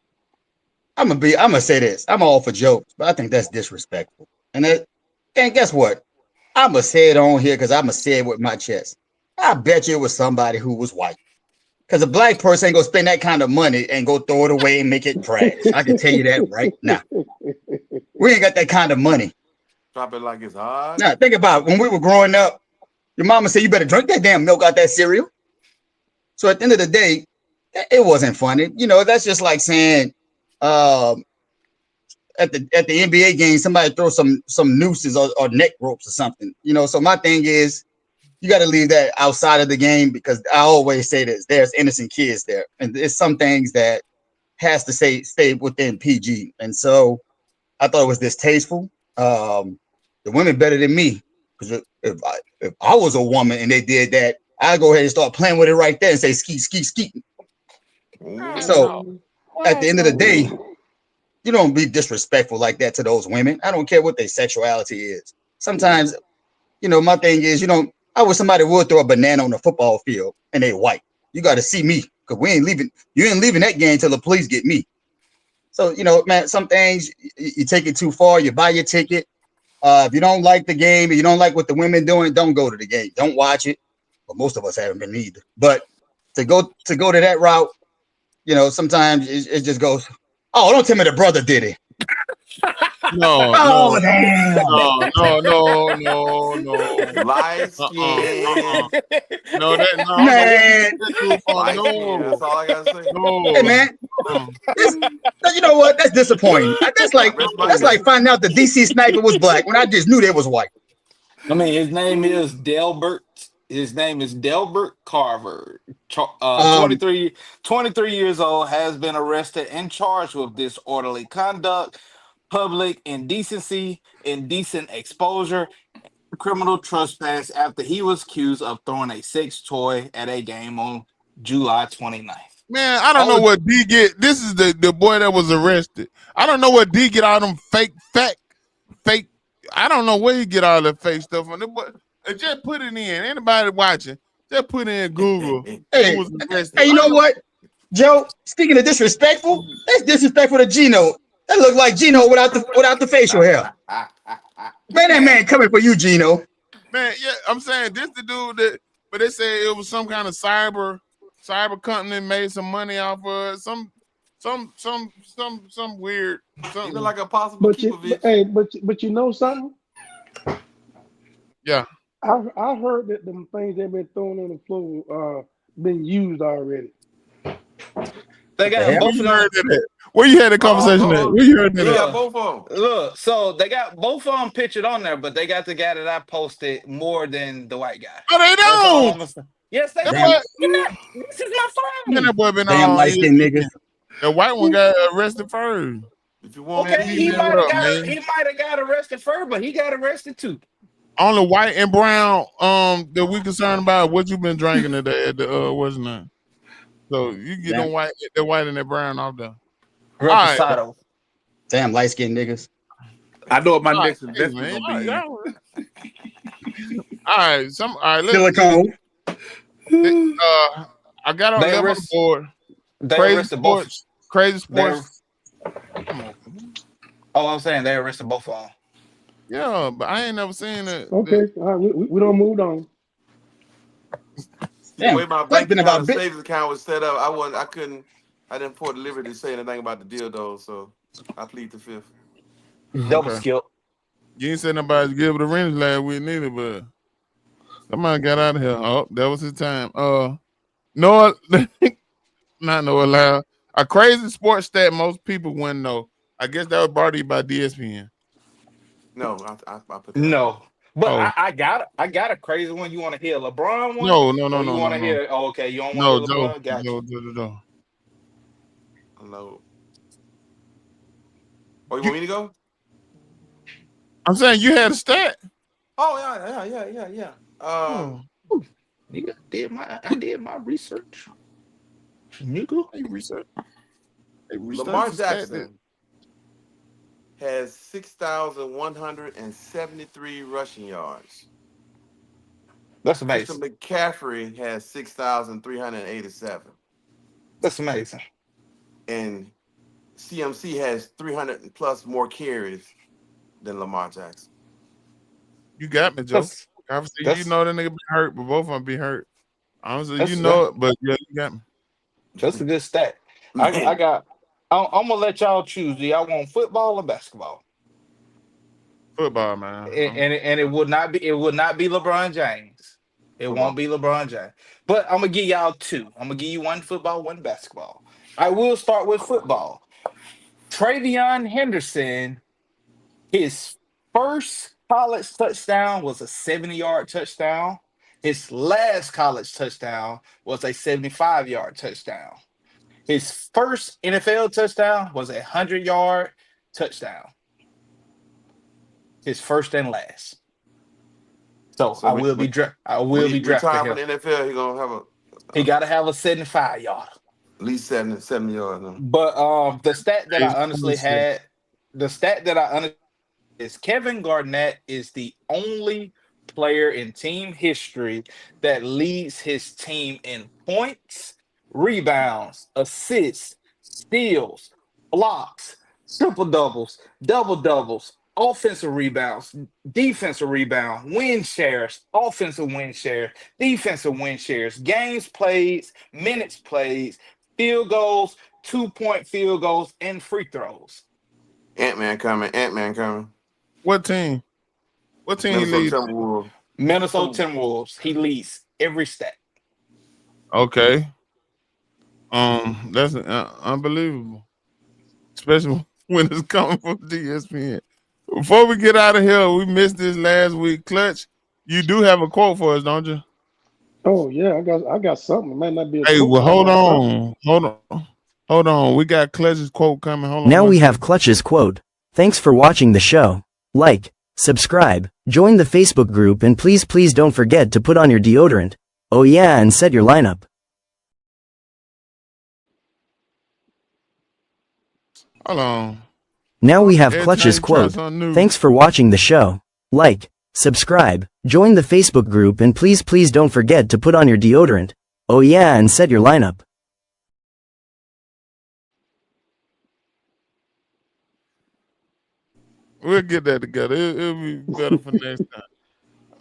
I'm gonna say this. I'm all for jokes, but I think that's disrespectful. And guess what? I'm gonna say it on here because I'm gonna say it with my chest. I bet you it was somebody who was white. Because a black person ain't gonna spend that kind of money and go throw it away and make it trash. I can tell you that right now. We ain't got that kind of money. Drop it like it's hot. Now think about it. When we were growing up, your mama said you better drink that damn milk out that cereal. So at the end of the day, it wasn't funny. You know, that's just like saying at the NBA game, somebody throw some nooses or neck ropes or something. You know, so my thing is, you got to leave that outside of the game, because I always say this: there's innocent kids there, and there's some things that has to stay within PG. And so I thought it was distasteful. The women better than me, because if I was a woman and they did that, I'd go ahead and start playing with it right there and say skeet skeet skeet. So at the end of the day, you don't be disrespectful like that to those women. I don't care what their sexuality is. Sometimes my thing is, I wish somebody would throw a banana on the football field and they white. You got to see me because we ain't leaving. You ain't leaving that game till the police get me. So, man, some things you take it too far. You buy your ticket. If you don't like the game and you don't like what the women doing, don't go to the game. Don't watch it. But most of us haven't been either. But to go to that route, sometimes it just goes, oh, don't tell me the brother did it. No, Oh, no, damn. no. Light skin. No, Man. that's too far. Light skin. That's all I gotta say. Hey, man. You know what? That's disappointing. That's like finding out the DC sniper was black when I just knew they was white. I mean, his name is Delbert. His name is Delbert Carver. 23 years old, has been arrested and charged with disorderly conduct, public indecency, indecent exposure, criminal trespass after he was accused of throwing a sex toy at a game on July 29th. Man, I don't know what D get. This is the boy that was arrested. I don't know what D get all them fake. I don't know where he get all that fake stuff on it, but just put it in. Anybody watching, just put in Google. Hey, you know what, Joe? Speaking of disrespectful, that's disrespectful to Gino. That looked like Gino without the facial hair. Man, that man coming for you, Gino. Man, yeah, I'm saying this the dude but they say it was some kind of cyber company made some money off of it. Some weird something. Even like a possible but you know something? Yeah. I heard that the things they've been thrown on the floor been used already. They got both of them. Where you had the conversation at? Where you heard that? They got both of them. Look, so they got both of them pictured on there, but they got the guy that I posted more than the white guy. Oh, they don't. Yes, they do. This is my phone. Man, that boy been damn light-skinned nigga. The white one got arrested first. If you want okay, he might have got arrested first, but he got arrested too. Only white and brown that we concerned about what you been drinking today at the what's the name? So you get the white and the brown off there. Reposado. Right. Damn light-skinned niggas. I know what my next investment gonna be. All right, let's Silicone. I got on the board. Crazy sports. Oh, I'm saying they arrested both of them. Yeah, but I ain't never seen it. Okay, all right, we don't move on. The way my bank account savings account was set up, I didn't afford the liberty to say anything about the dildo, so I plead the fifth. Double skill. You ain't said nobody give it a ring last week neither, but somebody got out of here. Oh, that was his time. Noah, not Noah Loud. A crazy sports stat most people wouldn't know. I guess that was brought to you by DSPN. No, I put that. No. But I got a crazy one. You want to hear a LeBron one? No. You want to hear? Oh, okay. You don't want to hear LeBron? Gotcha. No. No. Oh, you want me to go? I'm saying you had a stat. Oh yeah. Nigga, I did my research. Nigga, research. Lamar Jackson has 6,173 rushing yards. That's amazing. Mr. McCaffrey has 6,387. That's amazing. And CMC has 300 plus more carries than Lamar Jackson. You got me, Joe. Obviously, you know that nigga be hurt, but both of them be hurt. Honestly, you know it, but yeah, you got me. That's a good stat. I'm gonna let y'all choose. Do y'all want football or basketball? Football, man. And it would not be LeBron James. It won't be LeBron James. But I'm gonna give y'all two. I'm gonna give you one football, one basketball. I will start with football. Travion Henderson, his first college touchdown was a 70-yard touchdown. His last college touchdown was a 75-yard touchdown. His first NFL touchdown was a 100-yard touchdown. His first and last. So I will be drafting him. For the NFL, he gonna have he got to have a 75-yard. At least 70 yards. No? But the stat that I honestly had, is Kevin Garnett is the only player in team history that leads his team in points, rebounds, assists, steals, blocks, triple doubles, double doubles, offensive rebounds, defensive rebound, win shares, offensive win share, defensive win shares, games played, minutes played, field goals, 2-point field goals, and free throws. Ant-Man coming. What team? What team he Minnesota leads? Timberwolves. Minnesota Timberwolves. He leads every stat. Okay. That's unbelievable, especially when it's coming from ESPN. Before we get out of here, we missed this last week. Clutch, you do have a quote for us, don't you? Oh yeah, I got something. It might not be a Hey, quote, well, but I got something. hold on. We got Clutch's quote coming. Hold on. Now we have Clutch's quote. Thanks for watching the show. Like, subscribe, join the Facebook group, and please don't forget to put on your deodorant. Oh yeah, and set your lineup. Hold on. Now we have Clutch's quote. Thanks for watching the show. Like, subscribe, join the Facebook group, and please don't forget to put on your deodorant. Oh yeah, and set your lineup. We'll get that together. It'll be better for next time.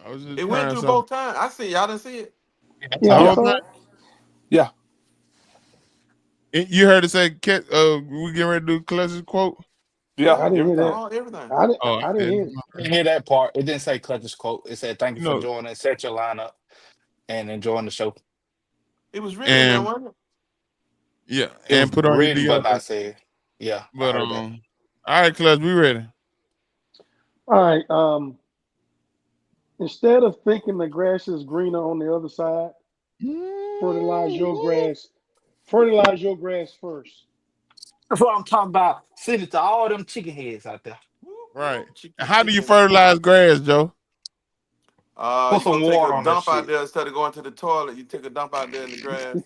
I was just It went through both times. I see. Y'all didn't see it. Yeah, I saw it. Yeah. You heard it say, we getting ready to do Clutch's quote? Yeah, I didn't hear that. Oh, everything. I didn't hear it. I didn't hear that part. It didn't say Clutch's quote. It said, "Thank you for joining. Set your lineup and enjoying the show." It was written in there, wasn't it? Yeah, and put on your deodorant. But I said, yeah. But all right, Clutch, we ready. All right. Instead of thinking the grass is greener on the other side, fertilize your grass. Fertilize your grass first. That's what I'm talking about. Send it to all them chicken heads out there. Right. How do you fertilize grass, Joe? Put some water on that dump out shit. there instead of going to the toilet. You take a dump out there in the grass.